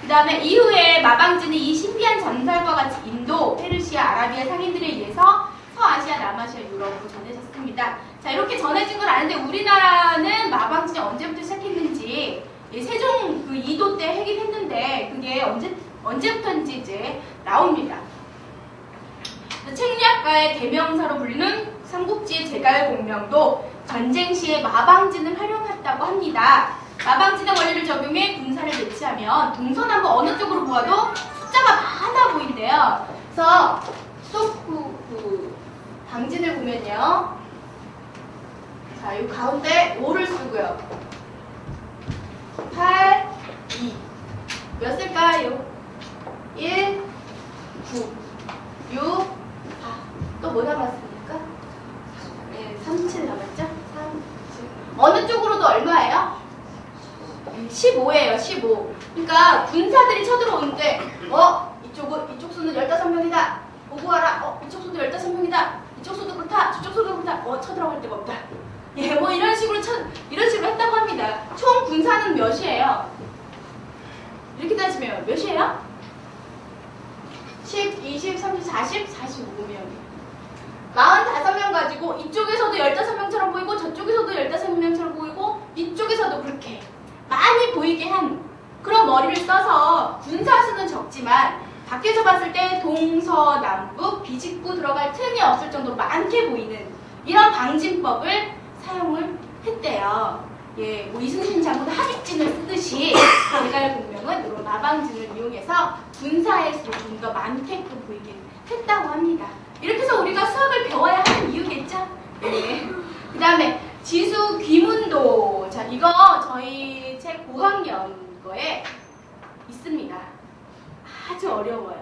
그 다음에 이후에 마방진은 이 신비한 전설과 같이 인도, 페르시아, 아라비아 상인들에 의해서 서아시아, 남아시아, 유럽으로 전해졌습니다. 자, 이렇게 전해진 걸 아는데 우리나라는 마방진이 언제부터 시작했는지 세종 그 2도 때 하긴 했는데 그게 언제부터인지 이제 나옵니다. 책리학가의 대명사로 불리는 삼국지의 제갈공명도 전쟁 시에 마방진을 활용했다고 합니다. 마방진의 원리를 적용해 군사를 배치하면 동서남북 어느 쪽으로 보아도 숫자가 많아 보인대요. 그래서 방진을 보면요. 자, 이 가운데 5를 쓰고요. 8, 2. 몇 쓸까요? 1, 9, 6, 4. 또 뭐 남았습니까? 네, 3, 7 남았죠? 3, 7. 어느 쪽으로도 얼마예요? 15예요, 15. 그러니까 군사들이 쳐들어오는데, 이쪽 수는 15명이다. 보고 와라. 이쪽 수도 15명이다. 이쪽 수도 그렇다. 저쪽 수도 그렇다. 쳐들어갈 데가 없다. 예, 뭐 이런 식으로 했다고 합니다. 총 군사는 몇이에요? 이렇게 따지면 몇이에요? 10, 20, 30, 40, 45명이에요. 45명 가지고 이쪽에서도 15명처럼 보이고 저쪽에서도 15명처럼 보이고 이쪽에서도 그렇게 많이 보이게 한 그런 머리를 써서 군사수는 적지만 밖에서 봤을 때 동서남북 비집고 들어갈 틈이 없을 정도로 많게 보이는 이런 방진법을 사용을 했대요. 예, 뭐 이순신 장군 하객진을 쓰듯이 제갈공명은 이런 마방진을 이용해서 군사의 수를 좀 더 많게끔 보이게 했다고 합니다. 이렇게 해서 우리가 수학을 배워야 하는 이유겠죠? 네. 그 다음에 지수 귀문도. 자, 이거 저희 책 고학년 거에 있습니다. 아주 어려워요.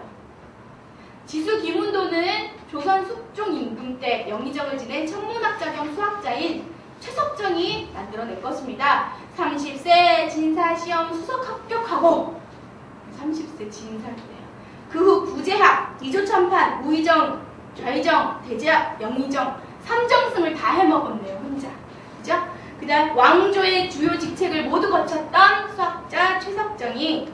지수 귀문도는 조선 숙종 임금 때 영의정을 지낸 천문학자 겸 수학자인 최석정이 만들어낸 것입니다. 30세 진사시험 수석 합격하고 30세 진사인데요. 그 후 구제학, 이조천판, 우의정, 좌의정, 대제학, 영의정 3정승을 다 해먹었네요. 혼자. 그죠? 그 다음 왕조의 주요 직책을 모두 거쳤던 수학자 최석정이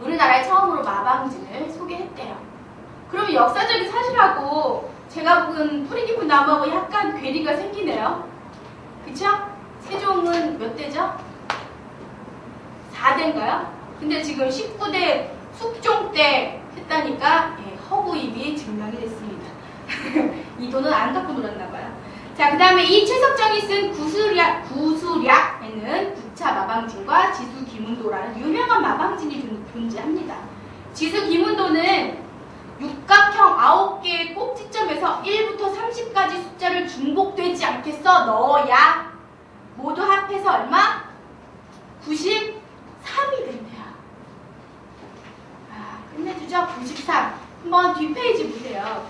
우리나라에 처음으로 마방진을 소개했대요. 그럼 역사적인 사실하고 제가 본 뿌리 깊은 나무하고 약간 괴리가 생기네요. 그쵸? 세종은 몇 대죠? 4대인가요? 근데 지금 19대 숙종 때 했다니까 허구입이 증명이 됐습니다. 이 돈은 안 갖고 놀았나봐요. 자, 그 다음에 이 최석정이 쓴 구수략에는 구차 마방진과 지수 귀문도라는 유명한 마방진이 존재합니다. 지수 귀문도는 육각형 9개의 꼭지점에서 1부터 30까지 숫자를 중복되지 않게 써 넣어야 모두 합해서 얼마? 93이 된대요. 끝내주죠? 93. 한번 뒷페이지 보세요.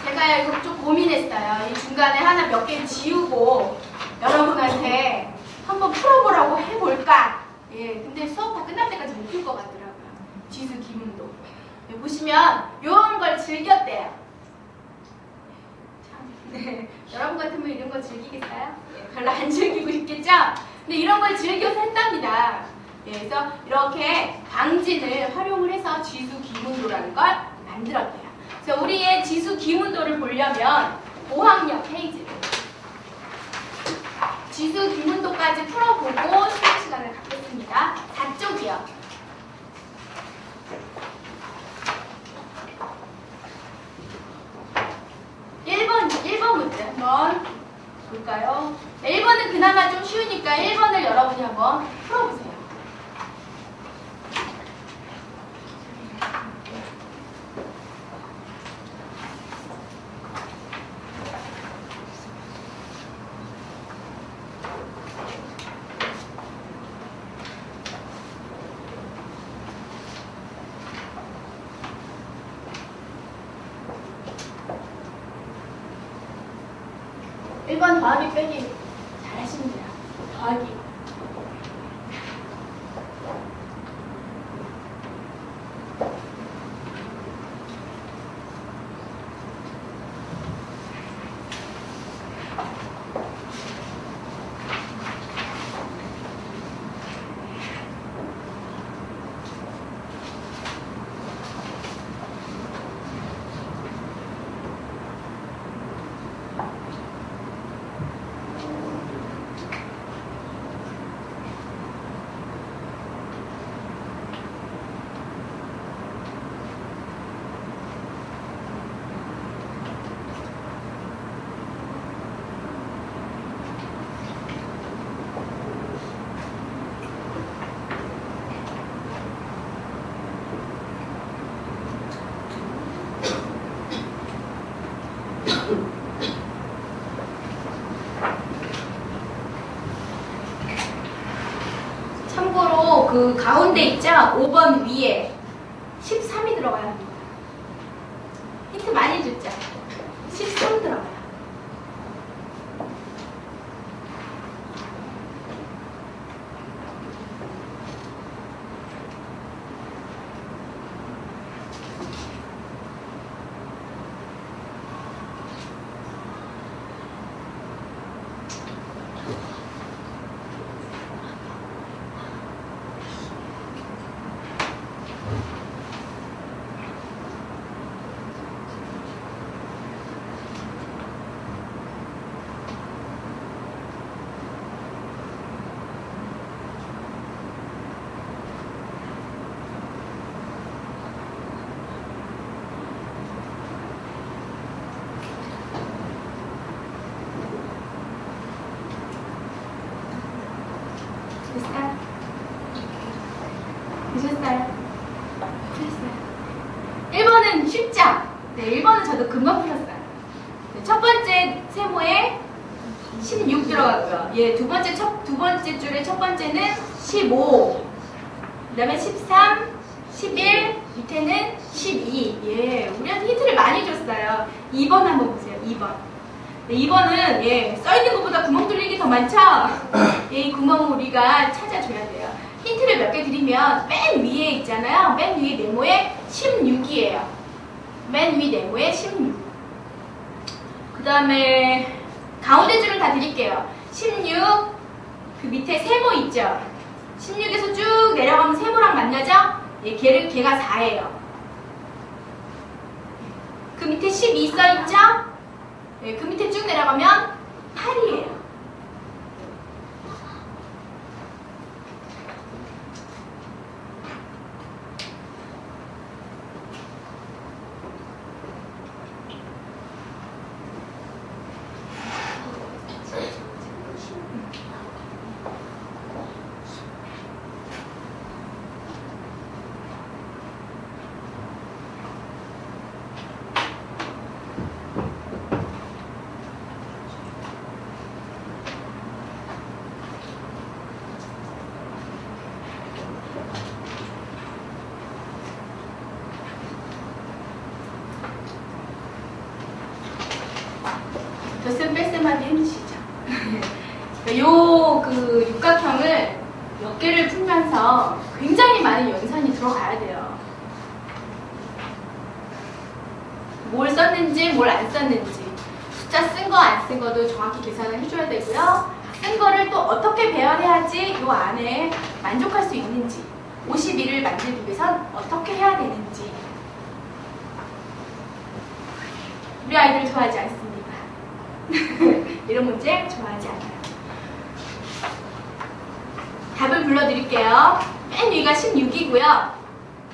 제가 이거 좀 고민했어요. 이 중간에 하나 몇 개 지우고 여러분한테 한번 풀어보라고 해볼까? 예, 근데 수업 다 끝날 때까지 못 풀 것 같더라고요. 지수 기문도. 예, 보시면 이런 걸 즐겼대요. 참, 네. 여러분 같으면 이런 거 즐기겠어요? 예, 별로 안 즐기고 있겠죠? 근데 이런 걸 즐겨서 했답니다. 예, 그래서 이렇게 방진을 활용을 해서 지수 기문도라는 걸 만들었대요. 그래서 우리의 지수 기문도를 보려면 5학년 페이지를 지수 기문도까지 풀어보고 수업 시간을 갖겠습니다. 4쪽이요. 1번 문제 한번 볼까요? 1번은 그나마 좀 쉬우니까 1번을 여러분이 한번 풀어보세요. 더하기 빼기 잘하십니다. 더하기. 가운데 있죠? 5번 위에 13이 들어가야 합니다. 힌트 많이 줬죠? 13 들어가요. 되셨어요? 1번은 쉽죠? 네, 1번은 저도 금방 풀었어요. 네, 첫 번째 세모에 16 들어가고요. 예, 두 번째 줄의 첫 번째는 15. 그 다음에 13, 11, 밑에는 12. 예, 우리한테 힌트를 많이 줬어요. 2번 한번 보세요. 2번. 네, 2번은 예, 써있는 것보다 구멍 뚫린 게 더 많죠? 예, 이 구멍을 우리가 찾아줘야 돼요. 힌트를 몇 개 드리면 맨 위에 있잖아요. 맨 위에 네모에 16이에요. 맨 위 네모에 16. 그 다음에 가운데 줄은 다 드릴게요. 16, 그 밑에 세모 있죠? 16에서 쭉 내려가면 세모랑 만나죠? 예, 걔가 4예요. 그 밑에 12 써있죠? 예, 그 밑에 쭉 내려가면 8이에요. 덧셈 뺄셈 하기 힘드시죠? 그 육각형을 몇 개를 풀면서 굉장히 많은 연산이 들어가야 돼요. 뭘 썼는지 뭘 안 썼는지 숫자 쓴 거 안 쓴 거도 정확히 계산을 해줘야 되고요. 쓴 거를 또 어떻게 배열해야지 이 안에 만족할 수 있는지 52를 만들기 위해선 어떻게 해야 되는지 우리 아이들 좋아하지 않습니다. 이런 문제 좋아하지 않아요. 답을 불러드릴게요. 맨 위가 16이고요.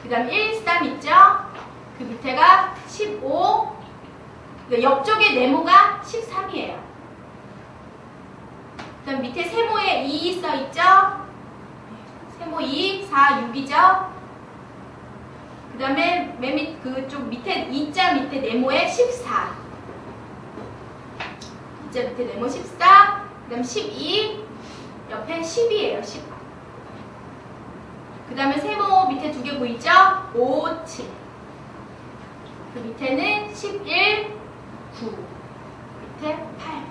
그 다음 1, 3 있죠? 그 밑에가 15. 옆쪽에 네모가 13이에요. 그 다음 밑에 세모에 2 써있죠? 세모 2, 4, 6이죠? 그 다음에 맨 밑, 그쪽 밑에 2자 밑에 네모에 14. 2자 밑에 네모 14. 그 다음 12. 옆에 10이에요. 10. 그 다음에 세모 밑에 두 개 보이죠? 5, 7. 그 밑에는 11, 9. 밑에 8.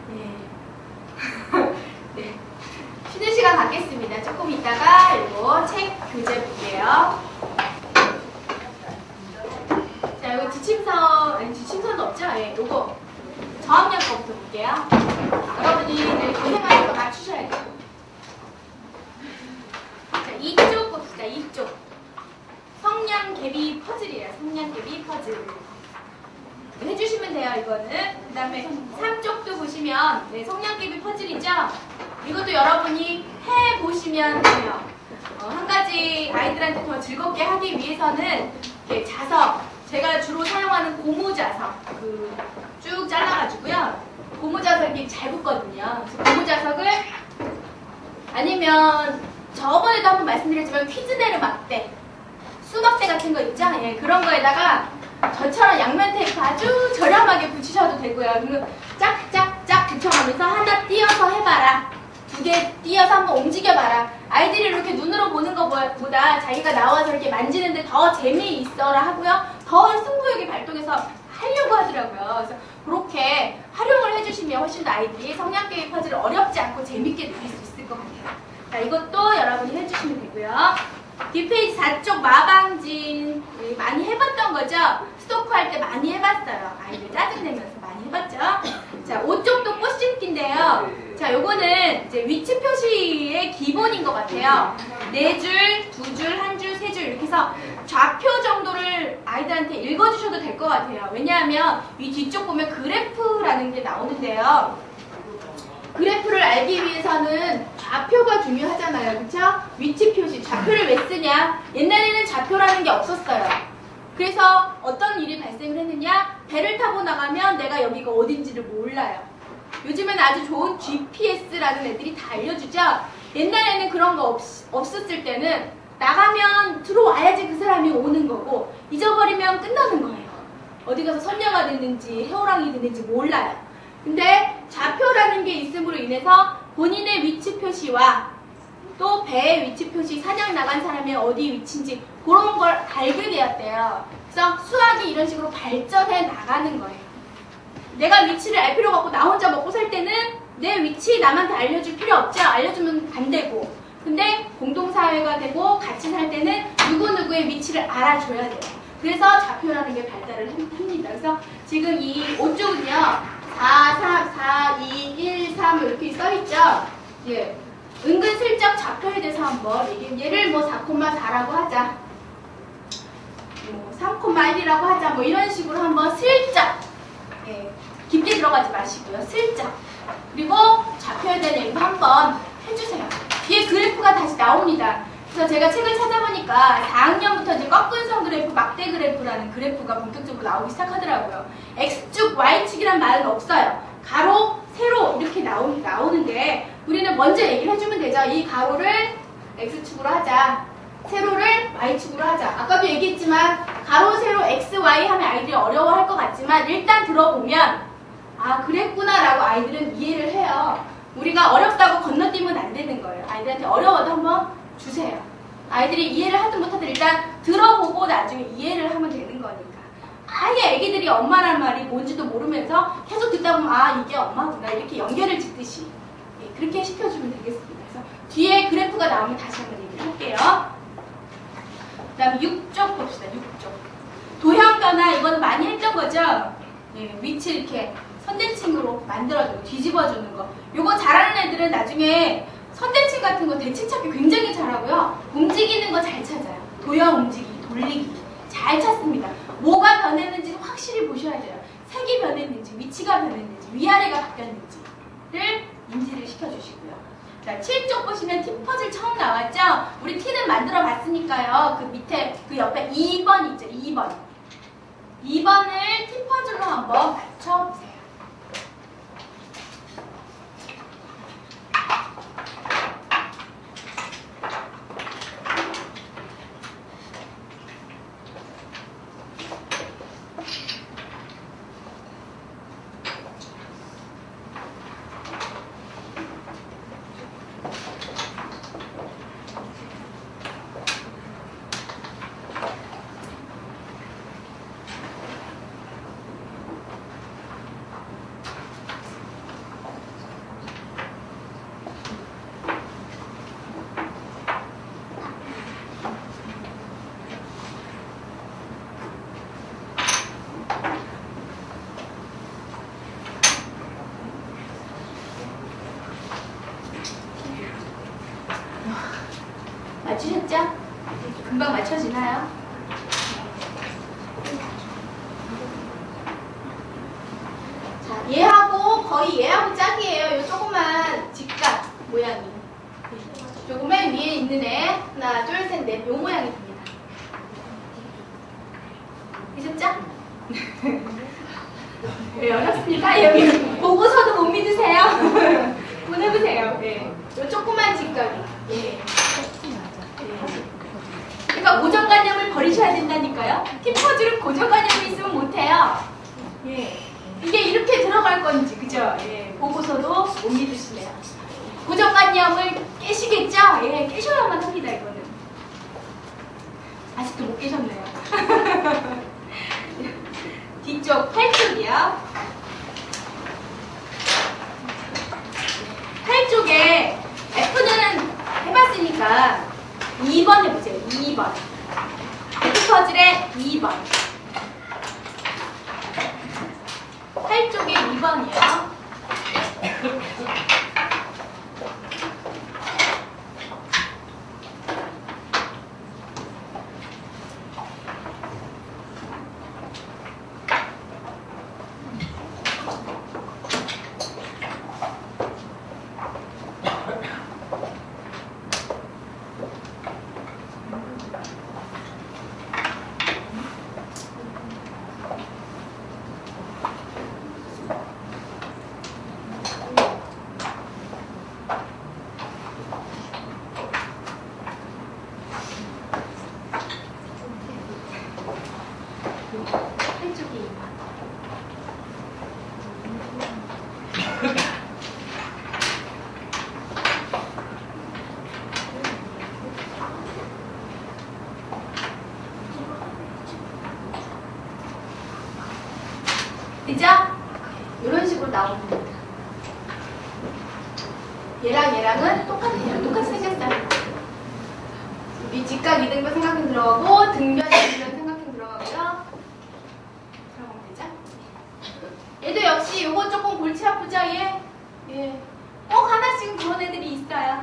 네. 네. 쉬는 시간 갖겠습니다. 조금 있다가 이거 책 교재 볼게요. 자, 이거 지침서, 아니 지침서는 없죠? 예, 요거 저학년 거부터 볼게요. 여러분이 고생하는 거 맞추셔야 돼요. 자, 이쪽 봅시다. 이쪽. 성냥개비 퍼즐이에요. 성냥개비 퍼즐. 해주시면 돼요, 이거는. 그 다음에 3쪽도 보시면, 네, 성냥개비 퍼즐이죠? 이것도 여러분이 해보시면 돼요. 한 가지 아이들한테 더 즐겁게 하기 위해서는, 이렇게 자석, 제가 주로 사용하는 고무 자석, 쭉 잘라가지고요. 고무 자석이 잘 붙거든요. 그래서 고무 자석을, 아니면, 저번에도 한번 말씀드렸지만, 퀴즈대를 막대, 수박대 같은 거 있죠? 예, 그런 거에다가, 저처럼 양면 테이프 아주 저렴하게 붙이셔도 되고요. 그리고 짝짝짝 붙여가면서 하나 띄어서 해봐라. 두 개 띄어서 한번 움직여봐라. 아이들이 이렇게 눈으로 보는 것보다 자기가 나와서 이렇게 만지는데 더 재미있어라 하고요. 더 승부욕이 발동해서 하려고 하더라고요. 그래서 그렇게 활용을 해주시면 훨씬 더 아이들이 성냥개비 퍼즐을 어렵지 않고 재밌게 느낄 수 있을 것 같아요. 자, 이것도 여러분이 해주시면 되고요. 뒷페이지 4쪽 마방진 많이 해봤던 거죠? 스토커 할 때 많이 해봤어요. 아이들 짜증내면서 많이 해봤죠? 자, 5쪽도 꽃 심기인데요. 자, 요거는 이제 위치 표시의 기본인 것 같아요. 4줄, 2줄, 1줄, 3줄 이렇게 해서 좌표 정도를 아이들한테 읽어주셔도 될 것 같아요. 왜냐하면 이 뒤쪽 보면 그래프라는 게 나오는데요. 그래프를 알기 위해서는 좌표가 중요하잖아요. 그쵸? 위치 표시, 좌표를 왜 쓰냐? 옛날에는 좌표라는 게 없었어요. 그래서 어떤 일이 발생을 했느냐? 배를 타고 나가면 내가 여기가 어딘지를 몰라요. 요즘에는 아주 좋은 GPS라는 애들이 다 알려주죠? 옛날에는 그런 거 없었을 때는 나가면 들어와야지 그 사람이 오는 거고 잊어버리면 끝나는 거예요. 어디 가서 선녀가 됐는지 해오랑이 됐는지 몰라요. 근데 좌표라는 게 있음으로 인해서 본인의 위치 표시와 또 배의 위치 표시, 사냥 나간 사람의 어디 위치인지 그런 걸 알게 되었대요. 그래서 수학이 이런 식으로 발전해 나가는 거예요. 내가 위치를 알 필요가 없고 나 혼자 먹고 살 때는 내 위치 남한테 알려줄 필요 없죠. 알려주면 안 되고. 근데 공동사회가 되고 같이 살 때는 누구누구의 위치를 알아줘야 돼요. 그래서 좌표라는 게 발달을 합니다. 그래서 지금 이 5쪽은요. 4, 3, 4, 2, 1, 3 이렇게 써있죠. 예. 은근슬쩍 좌표에 대해서 한번 얘를 뭐 4,4라고 하자. 뭐 3,1이라고 하자. 뭐 이런 식으로 한번 슬쩍. 예. 깊게 들어가지 마시고요. 슬쩍. 그리고 좌표에 대한 얘기도 한번 해주세요. 뒤에 그래프가 다시 나옵니다. 그래서 제가 책을 찾아보니까 4학년부터 이제 꺾은선 그래프, 막대 그래프라는 그래프가 본격적으로 나오기 시작하더라고요. X축, Y축이란 말은 없어요. 가로, 세로 이렇게 나오는데 우리는 먼저 얘기를 해주면 되죠. 이 가로를 X축으로 하자. 세로를 Y축으로 하자. 아까도 얘기했지만 가로, 세로, X, Y 하면 아이들이 어려워할 것 같지만 일단 들어보면 아 그랬구나 라고 아이들은 이해를 해요. 우리가 어렵다고 건너뛰면 안 되는 거예요. 아이들한테 어려워도 한번 주세요. 아이들이 이해를 하든 못하든 일단 들어보고 나중에 이해를 하면 되는 거니까. 아예 애기들이 엄마란 말이 뭔지도 모르면서 계속 듣다 보면 아 이게 엄마구나 이렇게 연결을 짓듯이 예, 그렇게 시켜주면 되겠습니다. 그래서 뒤에 그래프가 나오면 다시 한번 얘기를 할게요. 그 다음에 6쪽 봅시다. 6쪽 도형 변화 이거는 많이 했던 거죠. 예, 위치 이렇게 선대칭으로 만들어주고 뒤집어주는 거. 요거 잘하는 애들은 나중에 선대칭 같은 거 대칭 찾기 굉장히 잘하고요. 움직이는 거 잘 찾아요. 도형 움직이기, 돌리기 잘 찾습니다. 뭐가 변했는지 확실히 보셔야 돼요. 색이 변했는지, 위치가 변했는지, 위아래가 바뀌었는지를 인지를 시켜주시고요. 자, 7쪽 보시면 T 퍼즐 처음 나왔죠? 우리 T는 만들어 봤으니까요. 그 밑에, 그 옆에 2번 있죠? 2번. 2번을 T 퍼즐로 한번 맞춰보세요. 맞추셨죠? 금방 맞춰지나요? 자, 얘하고 거의 얘하고 짝이에요. 요 조그만 직각 모양이. 요거 맨 위에 있는 애 하나, 둘, 셋, 넷 요 모양이 됩니다. 되셨죠? 왜 어렵습니까? 여기 보고서도 못 믿으세요? 한번 해보세요. 네. 요 조그만 직각이. 예. 그러니까 고정관념을 버리셔야 된다니까요. T퍼즐은 고정관념이 있으면 못해요. 예. 이게 이렇게 들어갈 건지, 그죠? 예. 보고서도 못 믿으시네요. 고정관념을 깨시겠죠? 예, 깨셔야만 합니다, 이거는. 아직도 못 깨셨네요. 뒤쪽 8쪽이요. 8쪽에 F는 해봤으니까 2번 해보세요. 2번. F 퍼즐의 2번. 8쪽에 2번이에요. 그죠? 이런 식으로 나오는 겁니다. 얘랑 얘랑은 똑같아요. 똑같이 생겼어요. 이 직각 이등변 삼각형 들어가고 등변 이등변 삼각형 들어가고요. 들어가면 되죠? 얘도 역시 요거 조금 골치 아프죠? 예. 꼭 하나씩은 그런 애들이 있어요.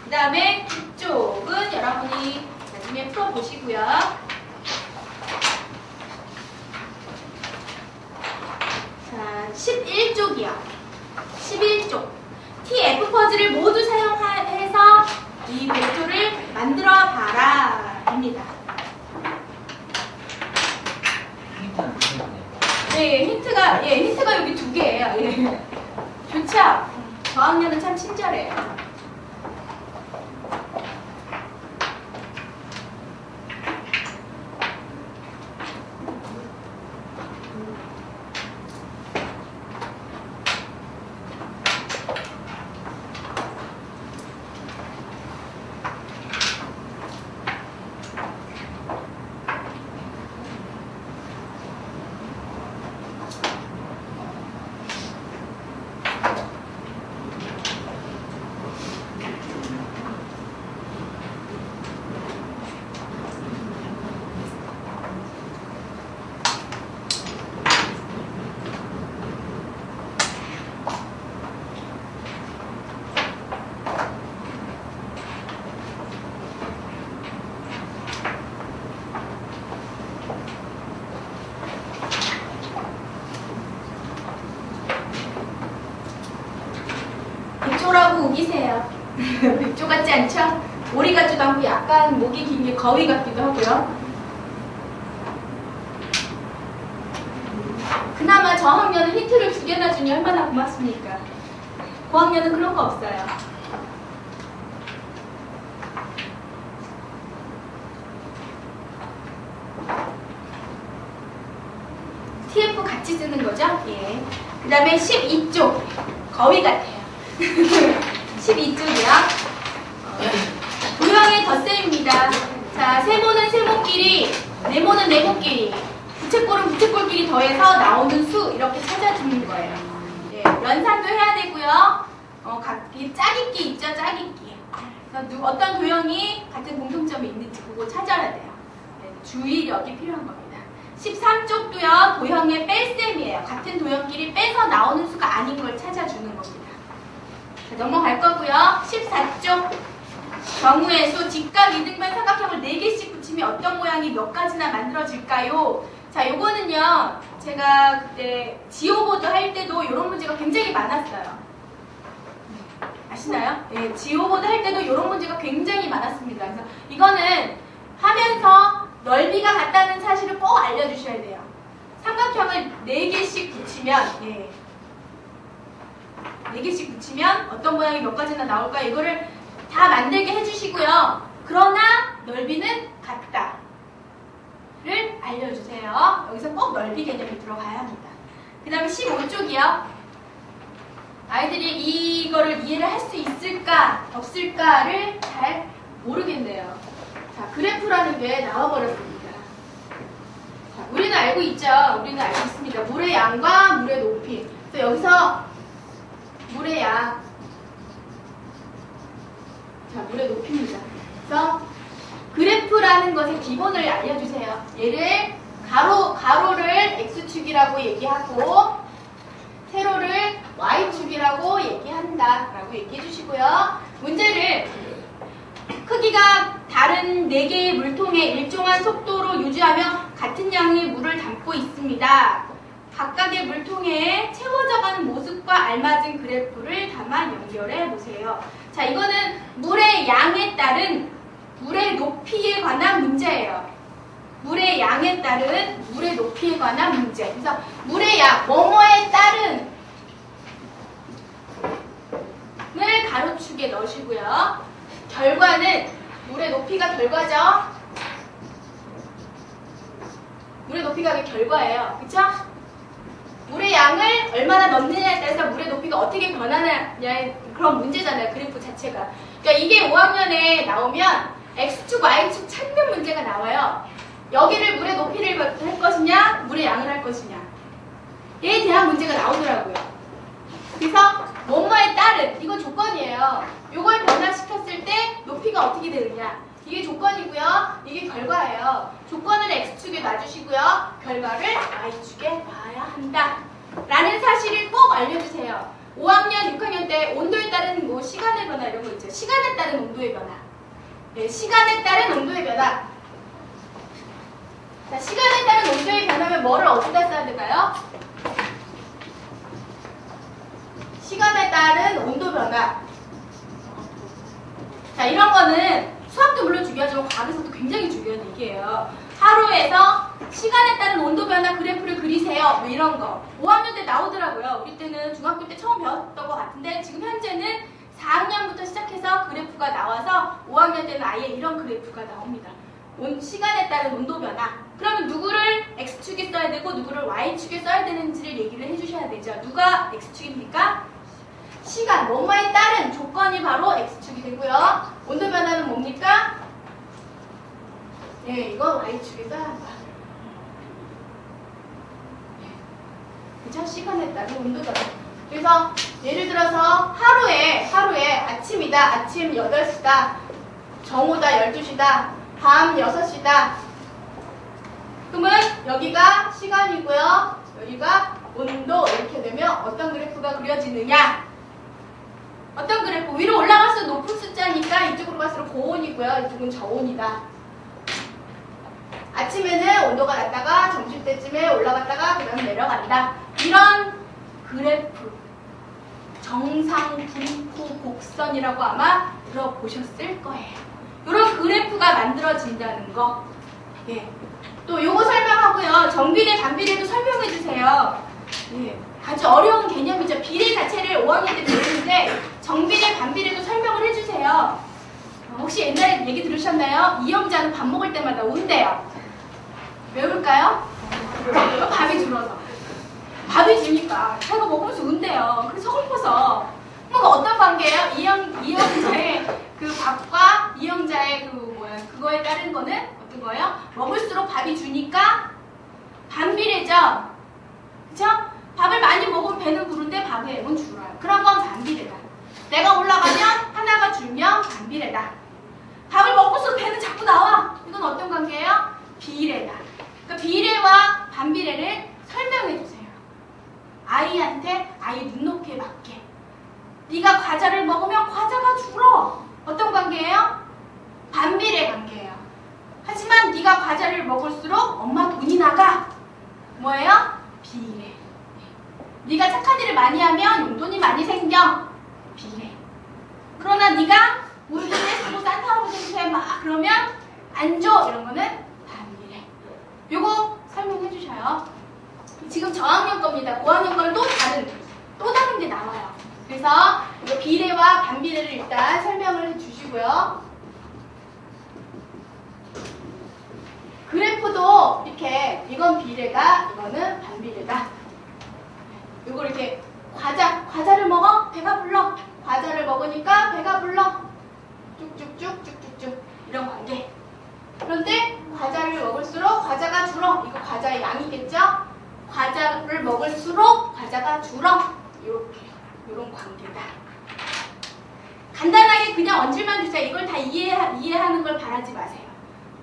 그 다음에 뒤쪽은 여러분이 나중에 풀어보시고요. 자, 11쪽이요. 11쪽. TF 퍼즐을 모두 사용해서 이 벡터를 만들어 봐라. 입니다. 네, 힌트가 여기 2개예요. 예. 좋죠? 저학년은 참 친절해요. 백조라고 우기세요. 백조 같지 않죠? 오리 같지도 않고 약간 목이 긴 게 거위 같기도 하고요. 그나마 저학년은 힌트를 2개나 주니 얼마나 고맙습니까? 고학년은 그런 거 없어요. TF 같이 쓰는 거죠? 예. 그 다음에 12쪽. 거위 같아요. 12쪽이요. 도형의 덧셈입니다. 자, 세모는 세모끼리, 네모는 네모끼리, 부채꼴은 부채꼴끼리 더해서 나오는 수 이렇게 찾아주는 거예요. 예, 연산도 해야 되고요. 각기 짜깁기 있죠, 짜깁기. 그래서 어떤 도형이 같은 공통점이 있는지 그거 찾아야 돼요. 네, 주의력이 필요한 겁니다. 13쪽도요, 도형의 뺄셈이에요. 같은 도형끼리 빼서 나오는 수가 아닌 걸 찾아주는 겁니다. 자, 넘어갈 거고요. 14쪽 경우의 수, 직각 이등변 삼각형을 4개씩 붙이면 어떤 모양이 몇 가지나 만들어질까요? 자, 요거는요, 제가 그때 지오보드 할 때도 이런 문제가 굉장히 많았어요. 아시나요? 예, 지오보드 할 때도 이런 문제가 굉장히 많았습니다. 그래서 이거는 하면서 넓이가 같다는 사실을 꼭 알려주셔야 돼요. 삼각형을 4개씩 붙이면, 예, 4개씩 붙이면 어떤 모양이 몇 가지나 나올까? 이거를 다 만들게 해주시고요. 그러나 넓이는 같다를 알려주세요. 여기서 꼭 넓이 개념이 들어가야 합니다. 그 다음에 15쪽이요. 아이들이 이거를 이해를 할 수 있을까 없을까를 잘 모르겠네요. 자, 그래프라는 게 나와버렸습니다. 자, 우리는 알고 있죠? 우리는 알고 있습니다. 물의 양과 물의 높이. 그래서 여기서 물의 양, 자, 물의 높이입니다. 그래서 그래프라는 것의 기본을 알려주세요. 얘를 가로를 x축이라고 얘기하고 세로를 y축이라고 얘기한다 라고 얘기해 주시고요. 문제를 크기가 다른 4개의 물통에 일정한 속도로 유지하며 같은 양의 물을 담고 있습니다. 각각의 물통에 채워져가는 모습과 알맞은 그래프를 담아 연결해 보세요. 자, 이거는 물의 양에 따른 물의 높이에 관한 문제예요. 물의 양에 따른 물의 높이에 관한 문제. 그래서 물의 양, 뭐뭐에 따른 을 가로축에 넣으시고요. 결과는 물의 높이가 결과죠. 물의 높이가 그 결과예요. 그쵸? 물의 양을 얼마나 넣느냐에 따라서 물의 높이가 어떻게 변하느냐의 그런 문제잖아요. 그래프 자체가. 그러니까 이게 5학년에 나오면 X축, Y축 찾는 문제가 나와요. 여기를 물의 높이를 할 것이냐, 물의 양을 할 것이냐. 얘에 대한 문제가 나오더라고요. 그래서 뭐뭐에 따른, 이건 조건이에요. 이걸 변화시켰을 때 높이가 어떻게 되느냐. 이게 조건이고요. 이게 결과예요. 조건을 X축에 놔주시고요. 결과를 Y축에 놔야 한다. 라는 사실을 꼭 알려주세요. 5학년, 6학년 때 온도에 따른 뭐 시간의 변화 이런 거 있죠. 시간에 따른 온도의 변화. 네, 시간에 따른 온도의 변화. 자, 시간에 따른 온도의 변화면 뭐를 어디다 써야 될까요? 시간에 따른 온도 변화. 자, 이런 거는 수학도 물론 중요하지만 과학에서도 굉장히 중요한 얘기예요. 하루에서 시간에 따른 온도 변화 그래프를 그리세요. 뭐 이런 거. 5학년 때 나오더라고요. 우리 때는 중학교 때 처음 배웠던 것 같은데 지금 현재는 4학년부터 시작해서 그래프가 나와서 5학년 때는 아예 이런 그래프가 나옵니다. 시간에 따른 온도 변화. 그러면 누구를 X축에 써야 되고 누구를 Y축에 써야 되는지를 얘기를 해주셔야 되죠. 누가 X축입니까? 시간, 뭐뭐에 따른 조건이 바로 X축이 되고요. 온도 변화는 뭡니까? 예, 이거 Y축에 써야 한다. 그죠? 시간에 따른 온도 변화. 그래서 예를 들어서 하루에 아침이다. 아침 8시다. 정오다. 12시다. 밤 6시다. 그러면 여기가 시간이고요. 여기가 온도. 이렇게 되면 어떤 그래프가 그려지느냐? 어떤 그래프? 위로 올라갈수록 높은 숫자니까 이쪽으로 갈수록 고온이고요. 이쪽은 저온이다. 아침에는 온도가 낮다가 점심때쯤에 올라갔다가 그 다음에 내려간다. 이런 그래프. 정상, 분포, 곡선이라고 아마 들어보셨을 거예요. 이런 그래프가 만들어진다는 거. 예. 또 요거 설명하고요. 정비례, 반비례도 설명해주세요. 예. 아주 어려운 개념이죠. 비례 자체를 5학년 때 배웠는데 정비례, 반비례도 설명을 해주세요. 혹시 옛날에 얘기 들으셨나요? 이영자는 밥 먹을 때마다 운대요. 왜 울까요? 밥이 줄어서. 밥이 주니까 자기가 먹으면서 운대요. 그래서 허공포서. 그거 어떤 관계예요? 이영자의 그 밥과 이영자의 그거에 따른 거는 어떤 거예요? 먹을수록 밥이 주니까 반비례죠. 그쵸? 밥을 많이 먹으면 배는 부른데 밥의 양은 줄어요. 그런 건 반비례다. 내가 올라가면 하나가 줄면 반비례다. 밥을 먹을수록 배는 자꾸 나와. 이건 어떤 관계예요? 비례다. 그러니까 비례와 반비례를 설명해 주세요. 아이한테 아이 눈높이에 맞게. 네가 과자를 먹으면 과자가 줄어. 어떤 관계예요? 반비례 관계예요. 하지만 네가 과자를 먹을수록 엄마 돈이 나가. 뭐예요? 비례. 네가 착한 일을 많이 하면 용돈이 많이 생겨. 비례. 그러나 네가 우리 돈에 쓰고 산타 할아버지한테 막 그러면 안 줘. 이런 거는 반비례. 요거 설명해 주셔요. 지금 저학년 겁니다. 5학년 거는 또 다른 게 나와요. 그래서 이거 비례와 반비례를 일단 설명을 해 주시고요. 그래프도 이렇게 이건 비례다, 이거는 반비례다. 요걸 이렇게 과자를 먹어? 배가 불러. 과자를 먹으니까 배가 불러. 쭉쭉쭉 이런 관계. 그런데 과자를 먹을수록 과자가 줄어. 이거 과자의 양이겠죠? 과자를 먹을수록 과자가 줄어. 이런 관계다. 간단하게 그냥 얹을만 주세요. 이걸 다 이해하는 걸 바라지 마세요.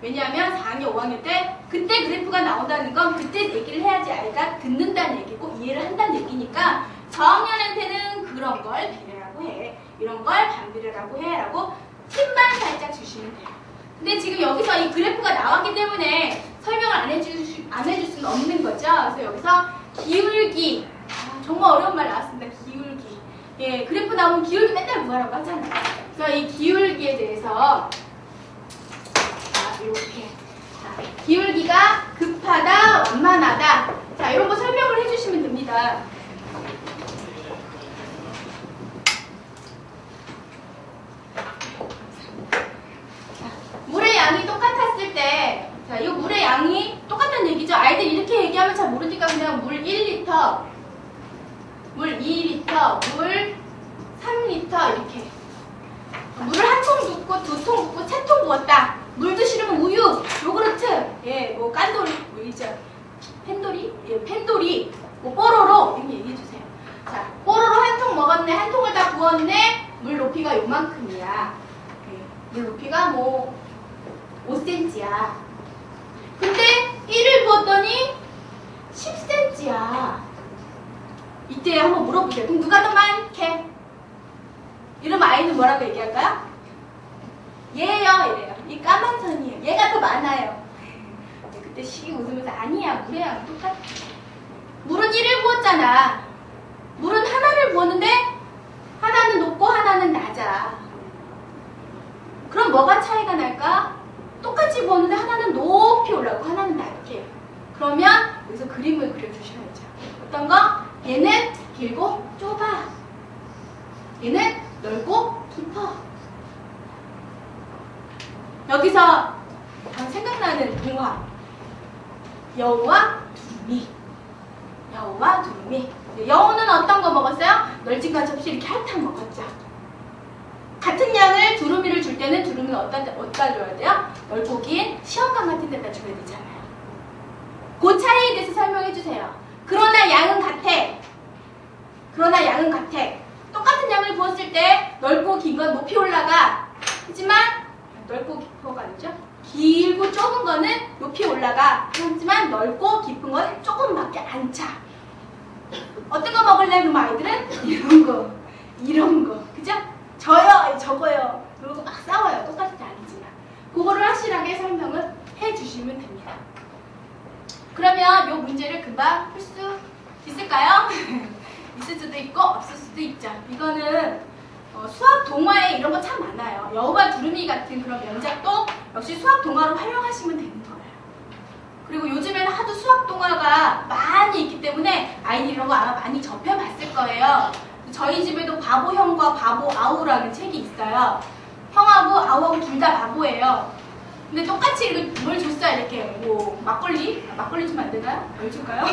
왜냐하면 4학년, 5학년 때 그때 그래프가 나온다는 건 그때 얘기를 해야지 아이가 듣는다는 얘기고 이해를 한다는 얘기니까 저학년한테는 그런 걸 비례라고 해. 이런 걸 반비례라고 해. 라고 팁만 살짝 주시면 돼요. 근데 지금 여기서 이 그래프가 나왔기 때문에 설명을 안 해줄 수는 없는 거죠. 그래서 여기서 기울기. 정말 어려운 말 나왔습니다. 기울기. 예, 그래프 나오면 기울기 맨날 구하라고 하잖아요. 그래서 이 기울기에 대해서 이렇게. 기울기가 급하다, 완만하다. 자, 이런 거 설명을 해주시면 됩니다. 물의 양이 똑같았을 때, 자, 이 물의 양이 똑같다는 얘기죠. 아이들 이렇게 얘기하면 잘 모르니까 그냥 물 1리터, 물 2리터, 물 3리터 이렇게. 물을 한 통 붓고, 두 통 붓고, 세 통 부었다. 물도 싫으면 우유, 요구르트, 예, 뭐 깐돌이, 뭐 있죠. 펜돌이, 예, 펜돌이, 뭐 뽀로로 이렇게 얘기해 주세요. 자, 뽀로로 한 통 먹었네, 한 통을 다 부었네. 물 높이가 요만큼이야. 예, 물 높이가 뭐 5cm야. 근데 1을 부었더니 10cm야. 이때 한번 물어보세요. 그럼 누가 더 많게? 이러면 아이는 뭐라고 얘기할까요? 얘요 이래요. 이 까만 선이에요. 얘가 더 많아요. 그때 시기 웃으면서 아니야 물의 양 똑같아. 물은 1을 부었잖아. 물은 하나를 부었는데 하나는 높고 하나는 낮아. 그럼 뭐가 차이가 날까? 똑같이 부었는데 하나는 높이 올라가고 하나는 낮게. 그러면 여기서 그림을 그려주셔야죠. 어떤 거? 얘는 길고 좁아. 얘는 넓고 깊어. 여기서 생각나는 동화. 여우와 두루미. 여우와 두루미. 여우는 어떤 거 먹었어요? 널찍한 접시 이렇게 핥아 먹었죠. 같은 양을 두루미를 줄 때는 두루미는 어디다 줘야 돼요? 넓고 긴 시험관 같은 데다 줘야 되잖아요. 그 차이에 대해서 설명해 주세요. 그러나 양은 같아. 그러나 양은 같아. 똑같은 양을 부었을 때 넓고 긴 건 높이 올라가. 하지만 넓고 깊어가 아니죠? 길고 좁은 거는 높이 올라가. 하지만 넓고 깊은 건 조금밖에 안 차. 어떤 거 먹을래? 그럼 아이들은 이런 거. 그죠? 저요, 저거요. 그리고 막 싸워요. 똑같은 게 아니지만. 그거를 확실하게 설명을 해주시면 됩니다. 그러면 이 문제를 금방 풀 수 있을까요? 있을 수도 있고 없을 수도 있죠. 이거는 수학 동화에 이런 거 참 많아요. 여우와 두루미 같은 그런 명작도 역시 수학 동화로 활용하시면 되는 거예요. 그리고 요즘에는 하도 수학 동화가 많이 있기 때문에 아이들이 이런 거 아마 많이 접해봤을 거예요. 저희 집에도 바보형과 바보 아우라는 책이 있어요. 형하고 아우하고 둘 다 바보예요. 근데 똑같이 뭘 줬어요. 이렇게 뭐 막걸리 주면 안 되나요? 뭘 줄까요?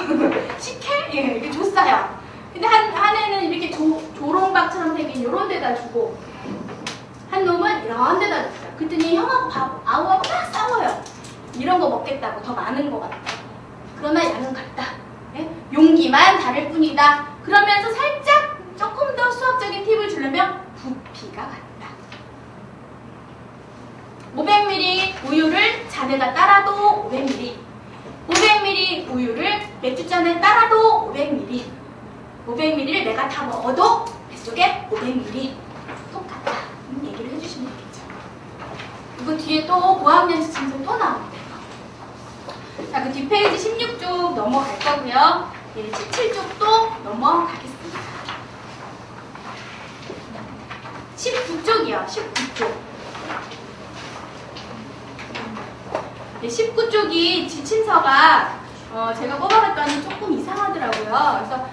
식혜? 예, 이렇게 줬어요. 근데 한 애는 이렇게 조롱박처럼 생긴 요런 데다 주고 한 놈은 이런 데다 줬어요. 그랬더니 형하고 아우하고 막 싸워요. 이런 거 먹겠다고 더 많은 거 같다. 그러나 양은 같다. 예? 용기만 다를 뿐이다. 그러면서 살짝 조금 더 수학적인 팁을 주려면 부피가 같다. 500ml 우유를 잔에다 따라도 500ml 500ml 우유를 맥주잔에 따라도 500ml 500ml를 내가 다 먹어도 뱃속에 500ml 똑같다. 얘기를 해주시면 되겠죠. 그리고 뒤에 또 고학년 지침서 또 나옵니다. 자, 그 뒷페이지 16쪽 넘어갈 거고요. 예, 17쪽도 넘어가겠습니다. 19쪽이요. 19쪽. 19쪽이 지침서가 제가 뽑아봤더니 조금 이상하더라고요. 그래서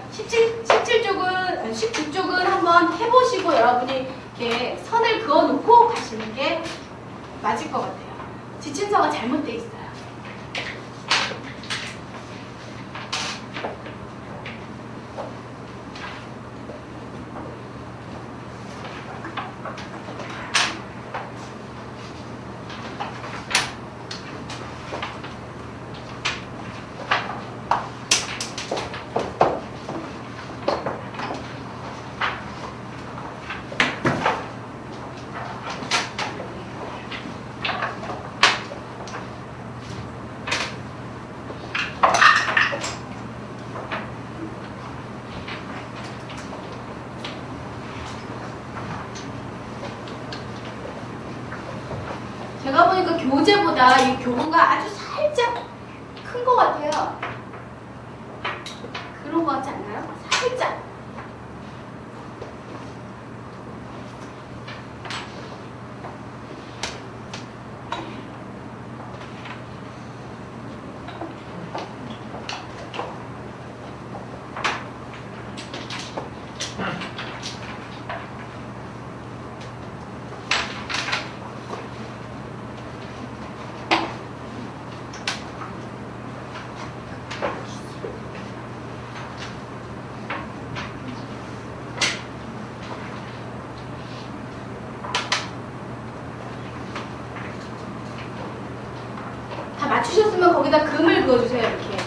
19쪽은 한번 해보시고 여러분이 이렇게 선을 그어놓고 가시는 게 맞을 것 같아요. 지침서가 잘못되어 있어요. 교재보다 이 교구가 아주 살짝 큰 것 같아요. 그런 것 같지 않나요? 살짝. 맞추셨으면 거기다 금을 그어주세요. 이렇게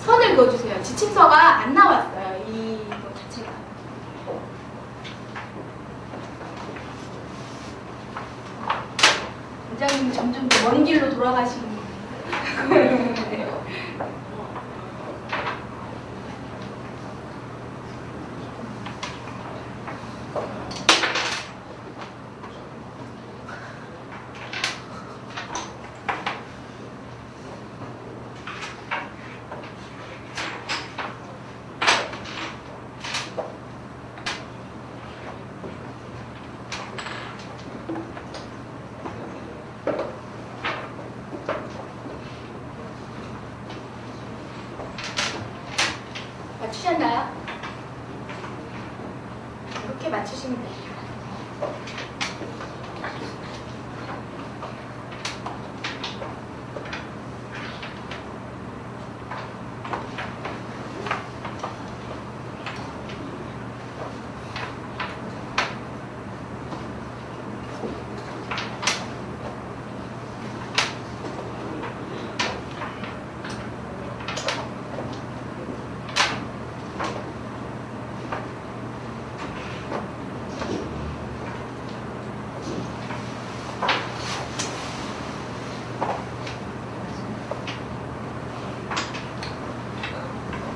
선을 그어주세요. 지침서가 안 나왔어요. 이거 자체가. 원장님이 점점 더 먼 길로 돌아가시는 거예요. 맞추셨나요? 이렇게 맞추시면 돼요.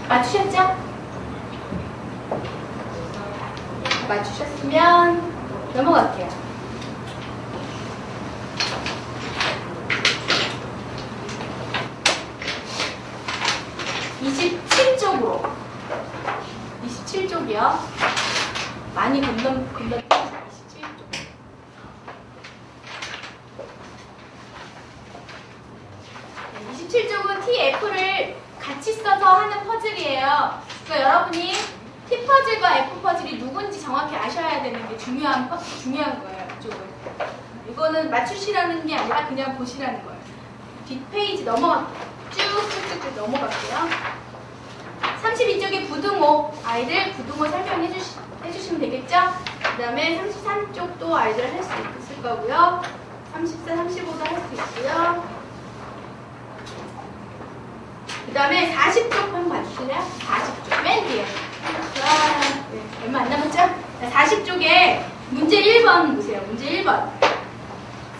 맞추셨죠? 맞추셨으면 넘어갈게요. 27쪽으로 27쪽이요. 많이 건너 27쪽. 네, 27쪽은 TF를 같이 써서 하는 퍼즐이에요. 그러니까 여러분이 T 퍼즐과 F 퍼즐이 누군지 정확히 아셔야 되는 게 중요한 거예요. 이쪽은. 이거는 맞추시라는 게 아니라 그냥 보시라는 거예요. 뒷페이지 넘어갈게요. 쭉쭉쭉 넘어갈게요. 32쪽이 부등호, 아이들 부등호 설명해 주시면 되겠죠? 그 다음에 33쪽도 아이들 할 수 있을 거고요. 34, 35도 할 수 있고요. 그 다음에 40쪽 한번 봐주실래요? 40쪽 맨 뒤에. 네, 얼마 안 남았죠? 40쪽에 문제 1번 보세요. 문제 1번.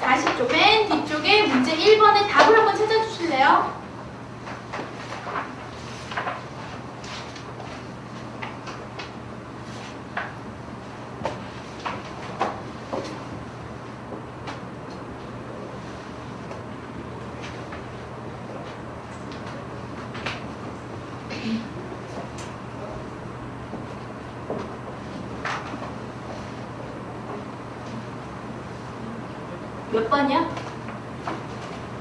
40쪽 맨 뒤쪽에 문제 1번의 답을 한번 찾아주실래요? 몇 번이요?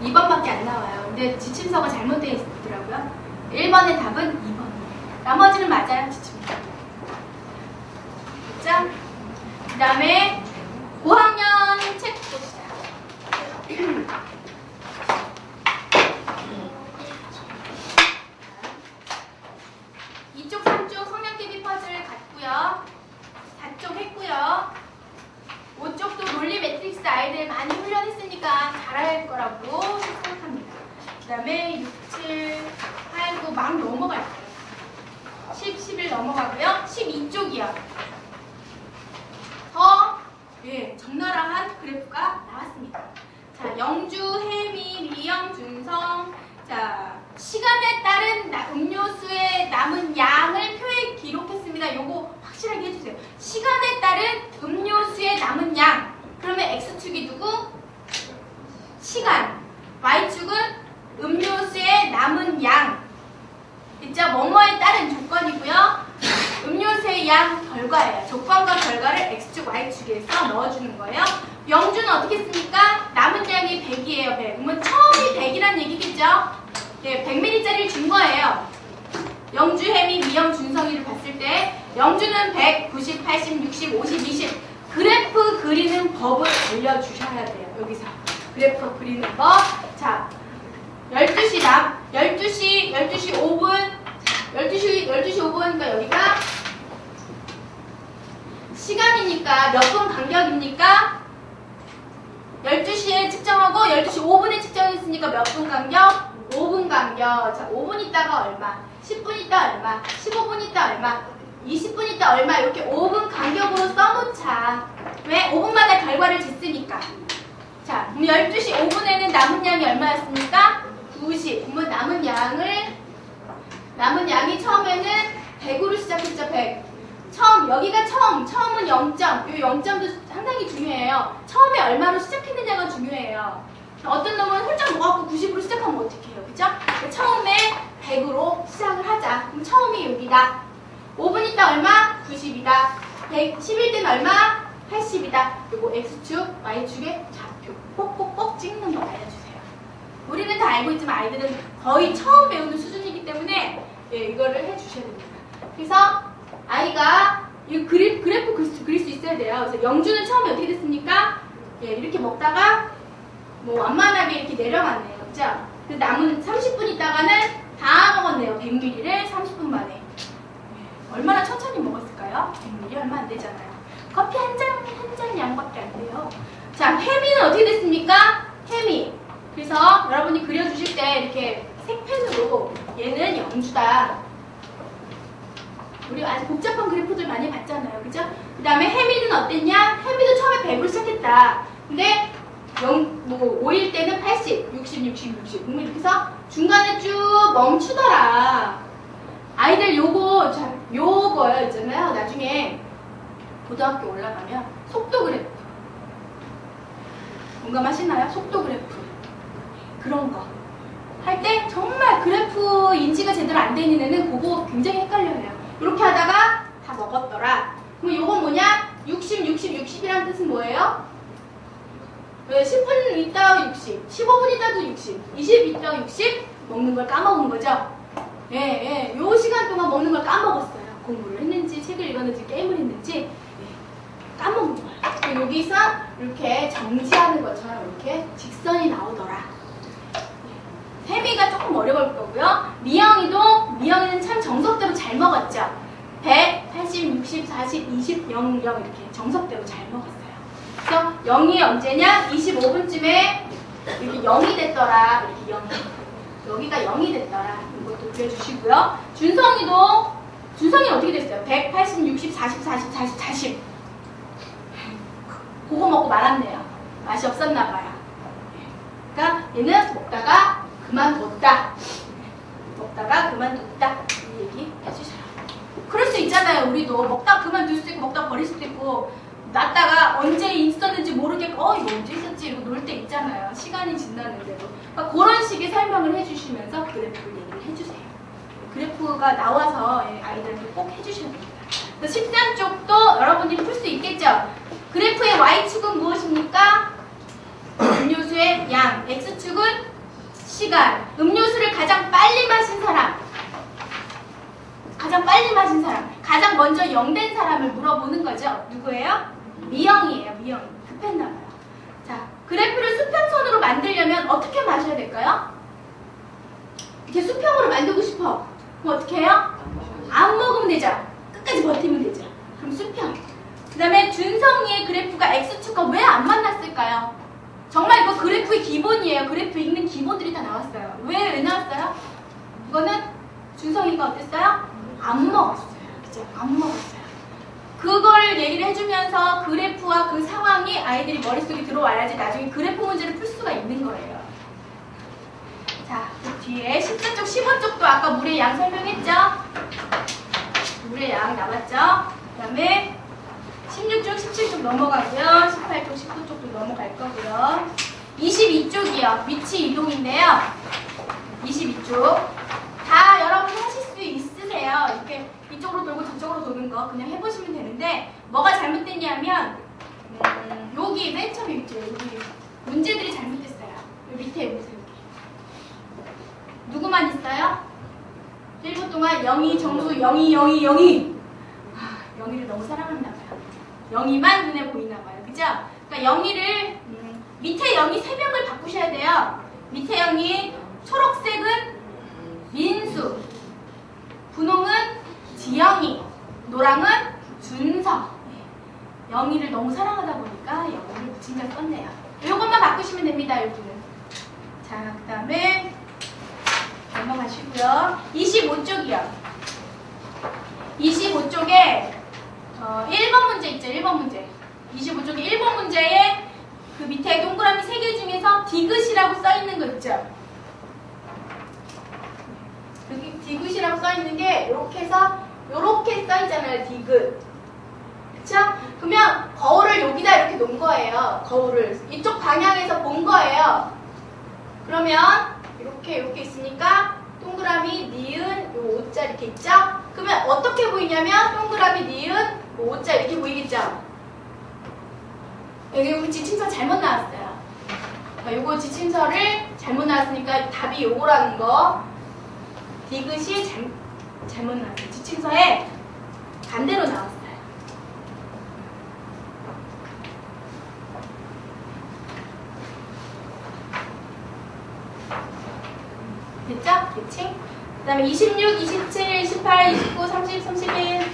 2번밖에 안 나와요. 근데 지침서가 잘못되어 있더라고요. 1번의 답은 2번. 나머지는 맞아요, 지침서. 그렇죠? 그 다음에 고학년 책 봅시다. 이쪽 3쪽 성형 TV 퍼즐 같고요. 4쪽 했고요. 5쪽도 논리 매트릭스 아이들 많이 훈련했으니까 잘할 거라고 생각합니다. 그 다음에 6, 7, 8, 9 막 넘어갈 거예요. 10, 11 넘어가고요. 12쪽이요. 더 적나라한 그래프가 나왔습니다. 자, 영주, 해미, 리영, 준성. 자, 시간에 따른 음료수에 남은 양을 표에 기록했습니다. 요거 확실하게 해주세요. 시간에 따른 음료수에 남은 양. 그러면 X축이 누구? 시간. Y축은 음료수의 남은 양. 있죠? 뭐뭐에 따른 조건이고요. 음료수의 양 결과예요. 조건과 결과를 X축, Y축에서 넣어주는 거예요. 영주는 어떻게 씁니까? 남은 양이 100이에요. 100. 그러면 처음이 100이란 얘기겠죠? 네, 100ml짜리를 준 거예요. 영주, 혜미, 미영, 준성이를 봤을 때 영주는 100, 90, 80, 60, 50, 20 그래프 그리는 법을 알려주셔야 돼요. 여기서 그래프 그리는 법. 자, 12시 5분 12시 5분 그러니까 여기가 시간이니까 몇 분 간격입니까? 12시에 측정하고 12시 5분에 측정했으니까 몇 분 간격? 5분 간격. 자, 5분 있다가 얼마? 10분 있다 얼마? 15분 있다 얼마? 20분 있다 얼마? 이렇게 5분 간격으로 써놓자. 왜? 5분마다 결과를 짓으니까. 자, 그럼 12시 5분에는 남은 양이 얼마였습니까? 90. 그러면 남은 양이 처음에는 100으로 시작했죠. 100. 여기가 처음은 0점. 이 0점도 상당히 중요해요. 처음에 얼마로 시작했느냐가 중요해요. 어떤 놈은 홀짝 먹어갖고 90으로 시작하면 어떡해요. 그죠? 처음에 100으로 시작을 하자. 그럼 처음이 여기다. 5분 있다 얼마? 90이다. 11 때는 얼마? 80이다. 그리고 X축, Y축의 좌표. 꼭꼭꼭 찍는 거 알려주세요. 우리는 다 알고 있지만 아이들은 거의 처음 배우는 수준이기 때문에 예, 이거를 해주셔야 됩니다. 그래서 아이가 이 그래프 그릴 수 있어야 돼요. 그래서 영주는 처음에 어떻게 됐습니까? 예, 이렇게 먹다가 뭐 완만하게 이렇게 내려갔네요. 그죠? 그 남은 30분 있다가는 다 먹었네요. 100ml를 30분 만에. 예, 얼마나 천천히 먹었을까요? 100ml 얼마 안 되잖아요. 커피 한 잔 양밖에 안 돼요. 자, 혜미는 어떻게 됐습니까? 혜미. 그래서 여러분이 그려주실 때 이렇게 색펜으로 얘는 영주다. 우리 아주 복잡한 그래프들 많이 봤잖아요. 그죠? 그 다음에 혜미는 어땠냐? 혜미도 처음에 100으로 시작했다. 근데 5일 때는 80, 60, 60, 60. 이렇게 해서 중간에 쭉 멈추더라. 아이들 요거요 있잖아요. 나중에 고등학교 올라가면 속도 그래프. 공감하시나요? 속도 그래프. 그런 거. 할 때 정말 그래프 인지가 제대로 안 돼 있는 애는 그거 굉장히 헷갈려요. 이렇게 하다가 다 먹었더라. 그럼 요건 뭐냐? 60, 60, 60이라는 뜻은 뭐예요? 10분 있다 60, 15분 있다도 60, 20 있다 60 먹는 걸 까먹은 거죠? 예, 요 시간 동안 먹는 걸 까먹었어요. 공부를 했는지, 책을 읽었는지, 게임을 했는지 까먹은 거예요. 여기서 이렇게 정지하는 것처럼 이렇게 직선이 나오더라. 혜미가 조금 어려울 거고요. 미영이는 참 정석대로 잘 먹었죠. 100, 80, 60, 40, 20, 0, 0 이렇게 정석대로 잘 먹었어요. 그래서 0이 언제냐? 25분쯤에 이렇게 0이 됐더라. 이렇게 0. 여기가 0이 됐더라. 이것도 그려주시고요. 준성이는 어떻게 됐어요? 100, 80, 60, 40, 40, 40, 40. 그거 먹고 말았네요. 맛이 없었나 봐요. 그러니까 얘는 먹다가 그만뒀다. 이 얘기 해주셔요. 그럴 수 있잖아요. 우리도 먹다 그만둘 수도 있고 먹다 버릴 수도 있고 놨다가 언제 있었는지 모르겠고 이거 언제 있었지 이러고 놀 때 있잖아요. 시간이 지났는데도. 그러니까 그런 식의 설명을 해주시면서 그래프를 얘기를 해주세요. 그래프가 나와서 아이들한테 꼭 해주셔야 됩니다. 13쪽도 여러분들이 풀 수 있겠죠? 그래프의 Y축은 무엇입니까? 음료수의 양, X축은 시간. 음료수를 가장 빨리 마신 사람, 가장 먼저 영된 사람을 물어보는 거죠. 누구예요? 미영이에요. 미영. 급했나봐요. 자, 그래프를 수평선으로 만들려면 어떻게 마셔야 될까요? 이렇게 수평으로 만들고 싶어. 그럼 어떻게 해요? 안 먹으면 되죠. 끝까지 버티면 되죠. 그럼 수평. 그 다음에 준성이의 그래프가 X축과 왜 안 만났을까요? 정말 이거 그래프의 기본이에요. 그래프 읽는 기본들이 다 나왔어요. 왜 나왔어요? 이거는 준성이가 어땠어요? 안 먹었어요. 그죠? 안 먹었어요. 그걸 얘기를 해주면서 그래프와 그 상황이 아이들이 머릿속에 들어와야지 나중에 그래프 문제를 풀 수가 있는 거예요. 자, 그 뒤에 14쪽, 15쪽도 아까 물의 양 설명했죠? 물의 양 나왔죠? 그 다음에 16쪽, 17쪽 넘어가고요. 18쪽, 19쪽도 넘어갈 거고요. 22쪽이요. 위치 이동인데요. 22쪽. 다 여러분 하실 수 있으세요. 이렇게 이쪽으로 돌고 저쪽으로 도는 거 그냥 해보시면 되는데 뭐가 잘못됐냐면 여기 맨 처음에 있죠. 여기 문제들이 잘못됐어요. 여기 밑에 보세요. 누구만 있어요? 1분 동안 영희, 정수, 영희. 영희를 너무 사랑했나 봐요. 영희만 눈에 보이나 봐요. 그죠? 그러니까 영희를 밑에 영희 3명을 바꾸셔야 돼요. 밑에 영희 초록색은 민수, 분홍은 지영이, 노랑은 준서. 영희를 너무 사랑하다 보니까 영희를 붙인자 썼네요. 이것만 바꾸시면 됩니다, 여기는. 자, 그 다음에 넘어가시고요. 25쪽이요. 25쪽에 1번 문제 있죠, 1번 문제. 25쪽에 1번 문제에 그 밑에 동그라미 3개 중에서 디귿이라고 써있는 거 있죠? 여기 디귿이라고 써있는 게 이렇게 해서 이렇게 써있잖아요, 디귿. 그쵸? 그러면 거울을 여기다 이렇게 놓은 거예요. 거울을 이쪽 방향에서 본 거예요. 그러면 이렇게 있으니까 동그라미, 니은, 요 오자 이렇게 있죠? 그러면 어떻게 보이냐면 동그라미, 니은, 요 오자 이렇게 보이겠죠? 여기 지침서 잘못 나왔어요. 그러니까 요거 지침서를 잘못 나왔으니까 답이 요거라는 거. 디귿이 잘못 나왔어요. 지침서에 반대로 나왔어요. 됐죠? 대칭? 그 다음에 26, 27, 28, 29, 30, 31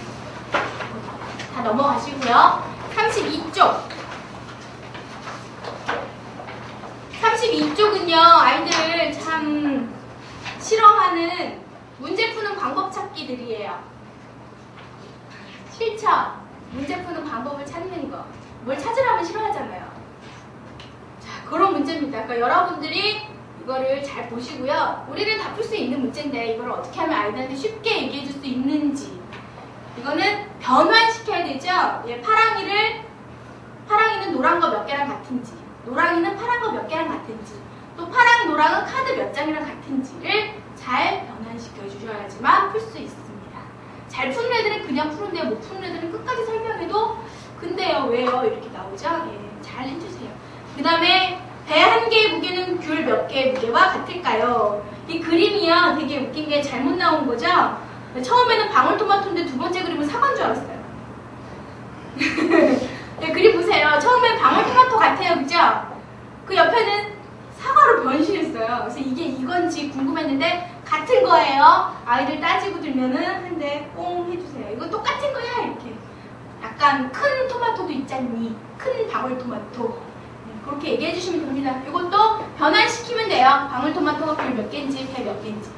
다 넘어가시고요. 32쪽 32쪽은요 아이들 참 싫어하는 문제 푸는 방법 찾기들이에요. 실천, 문제 푸는 방법을 찾는 거. 뭘 찾으라면 싫어하잖아요. 자, 그런 문제입니다. 그러니까 여러분들이 이거를 잘 보시고요. 우리는 다 풀 수 있는 문제인데 이걸 어떻게 하면 아이들한테 쉽게 얘기해 줄 수 있는지. 이거는 변환시켜야 되죠. 예, 파랑이는 노란 거 몇 개랑 같은지, 노랑이는 파란 거 몇 개랑 같은지, 또 파랑, 노랑은 카드 몇 장이랑 같은지를 잘 변환시켜 주셔야지만 풀 수 있습니다. 잘 푸는 애들은 그냥 푸는데요. 못 푸는 애들은 끝까지 설명해도 근데요, 왜요? 이렇게 나오죠. 예, 잘 해주세요. 그 다음에 배 한 개의 무게는 귤 몇 개의 무게와 같을까요? 이 그림이요 되게 웃긴 게 잘못 나온 거죠? 처음에는 방울토마토인데 두 번째 그림은 사과인 줄 알았어요. 네, 그림 보세요. 처음엔 방울토마토 같아요. 그죠? 그 옆에는 사과로 변신했어요. 그래서 이게 이건지 궁금했는데 같은 거예요. 아이들 따지고 들면은 한 대 꽁 해주세요. 이거 똑같은 거야 이렇게. 약간 큰 토마토도 있잖니. 큰 방울토마토. 그렇게 얘기해 주시면 됩니다. 이것도 변환시키면 돼요. 방울토마토가 귤 몇 개인지, 배 몇 개인지.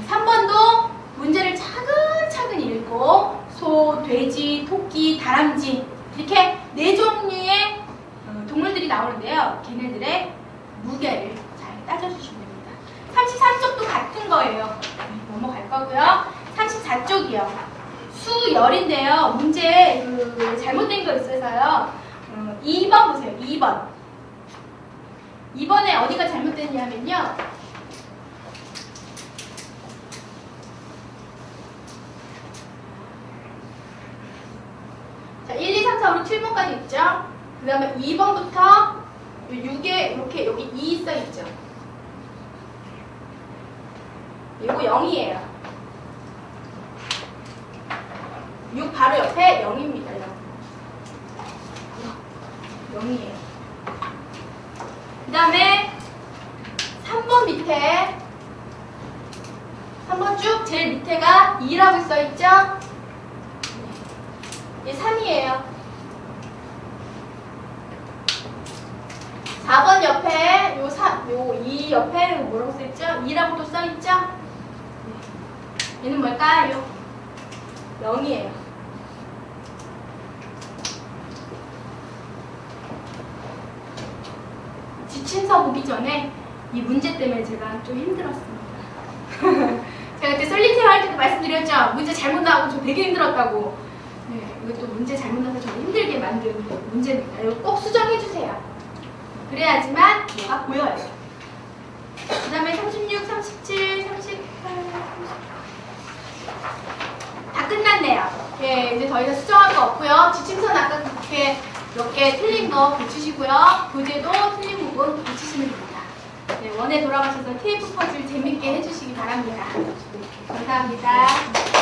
3번도 문제를 차근차근 읽고 소, 돼지, 토끼, 다람쥐 이렇게 4종류의 동물들이 나오는데요. 걔네들의 무게를 잘 따져주시면 됩니다. 33쪽도 같은 거예요. 넘어갈 거고요. 34쪽이요. 수열인데요. 문제 잘못된 거 있어서요. 2번 보세요. 2번. 2번에 어디가 잘못됐냐면요. 자, 1, 2, 3, 4, 5, 7번까지 있죠? 그 다음에 2번부터 6에 이렇게 여기 2 써있죠? 이거 0이에요. 6 바로 옆에 0입니다. 0이에요. 그 다음에 3번 밑에 3번 쭉 제일 밑에가 2라고 써있죠? 이게 3이에요. 4번 옆에 요 2 옆에 뭐라고 써있죠? 2라고도 써있죠? 얘는 뭘까요? 0이에요. 지침서 보기 전에 이 문제 때문에 제가 좀 힘들었습니다. 제가 그때 솔리티어 할 때도 말씀드렸죠? 문제 잘못 나오고 저 되게 힘들었다고. 네, 이것도 문제 잘못 나서 저 힘들게 만든 문제입니다. 이거 꼭 수정해주세요. 그래야지만 뭐가 보여요. 그 다음에 36, 37, 38, 30. 다 끝났네요. 예, 이제 더 이상 수정할 거 없고요. 지침선 아까 그렇게 몇 개 틀린 거 고치시고요. 교재도 틀린 부분 고치시면 됩니다. 네, 원에 돌아가셔서 TF 퍼즐 재밌게 해주시기 바랍니다. 감사합니다.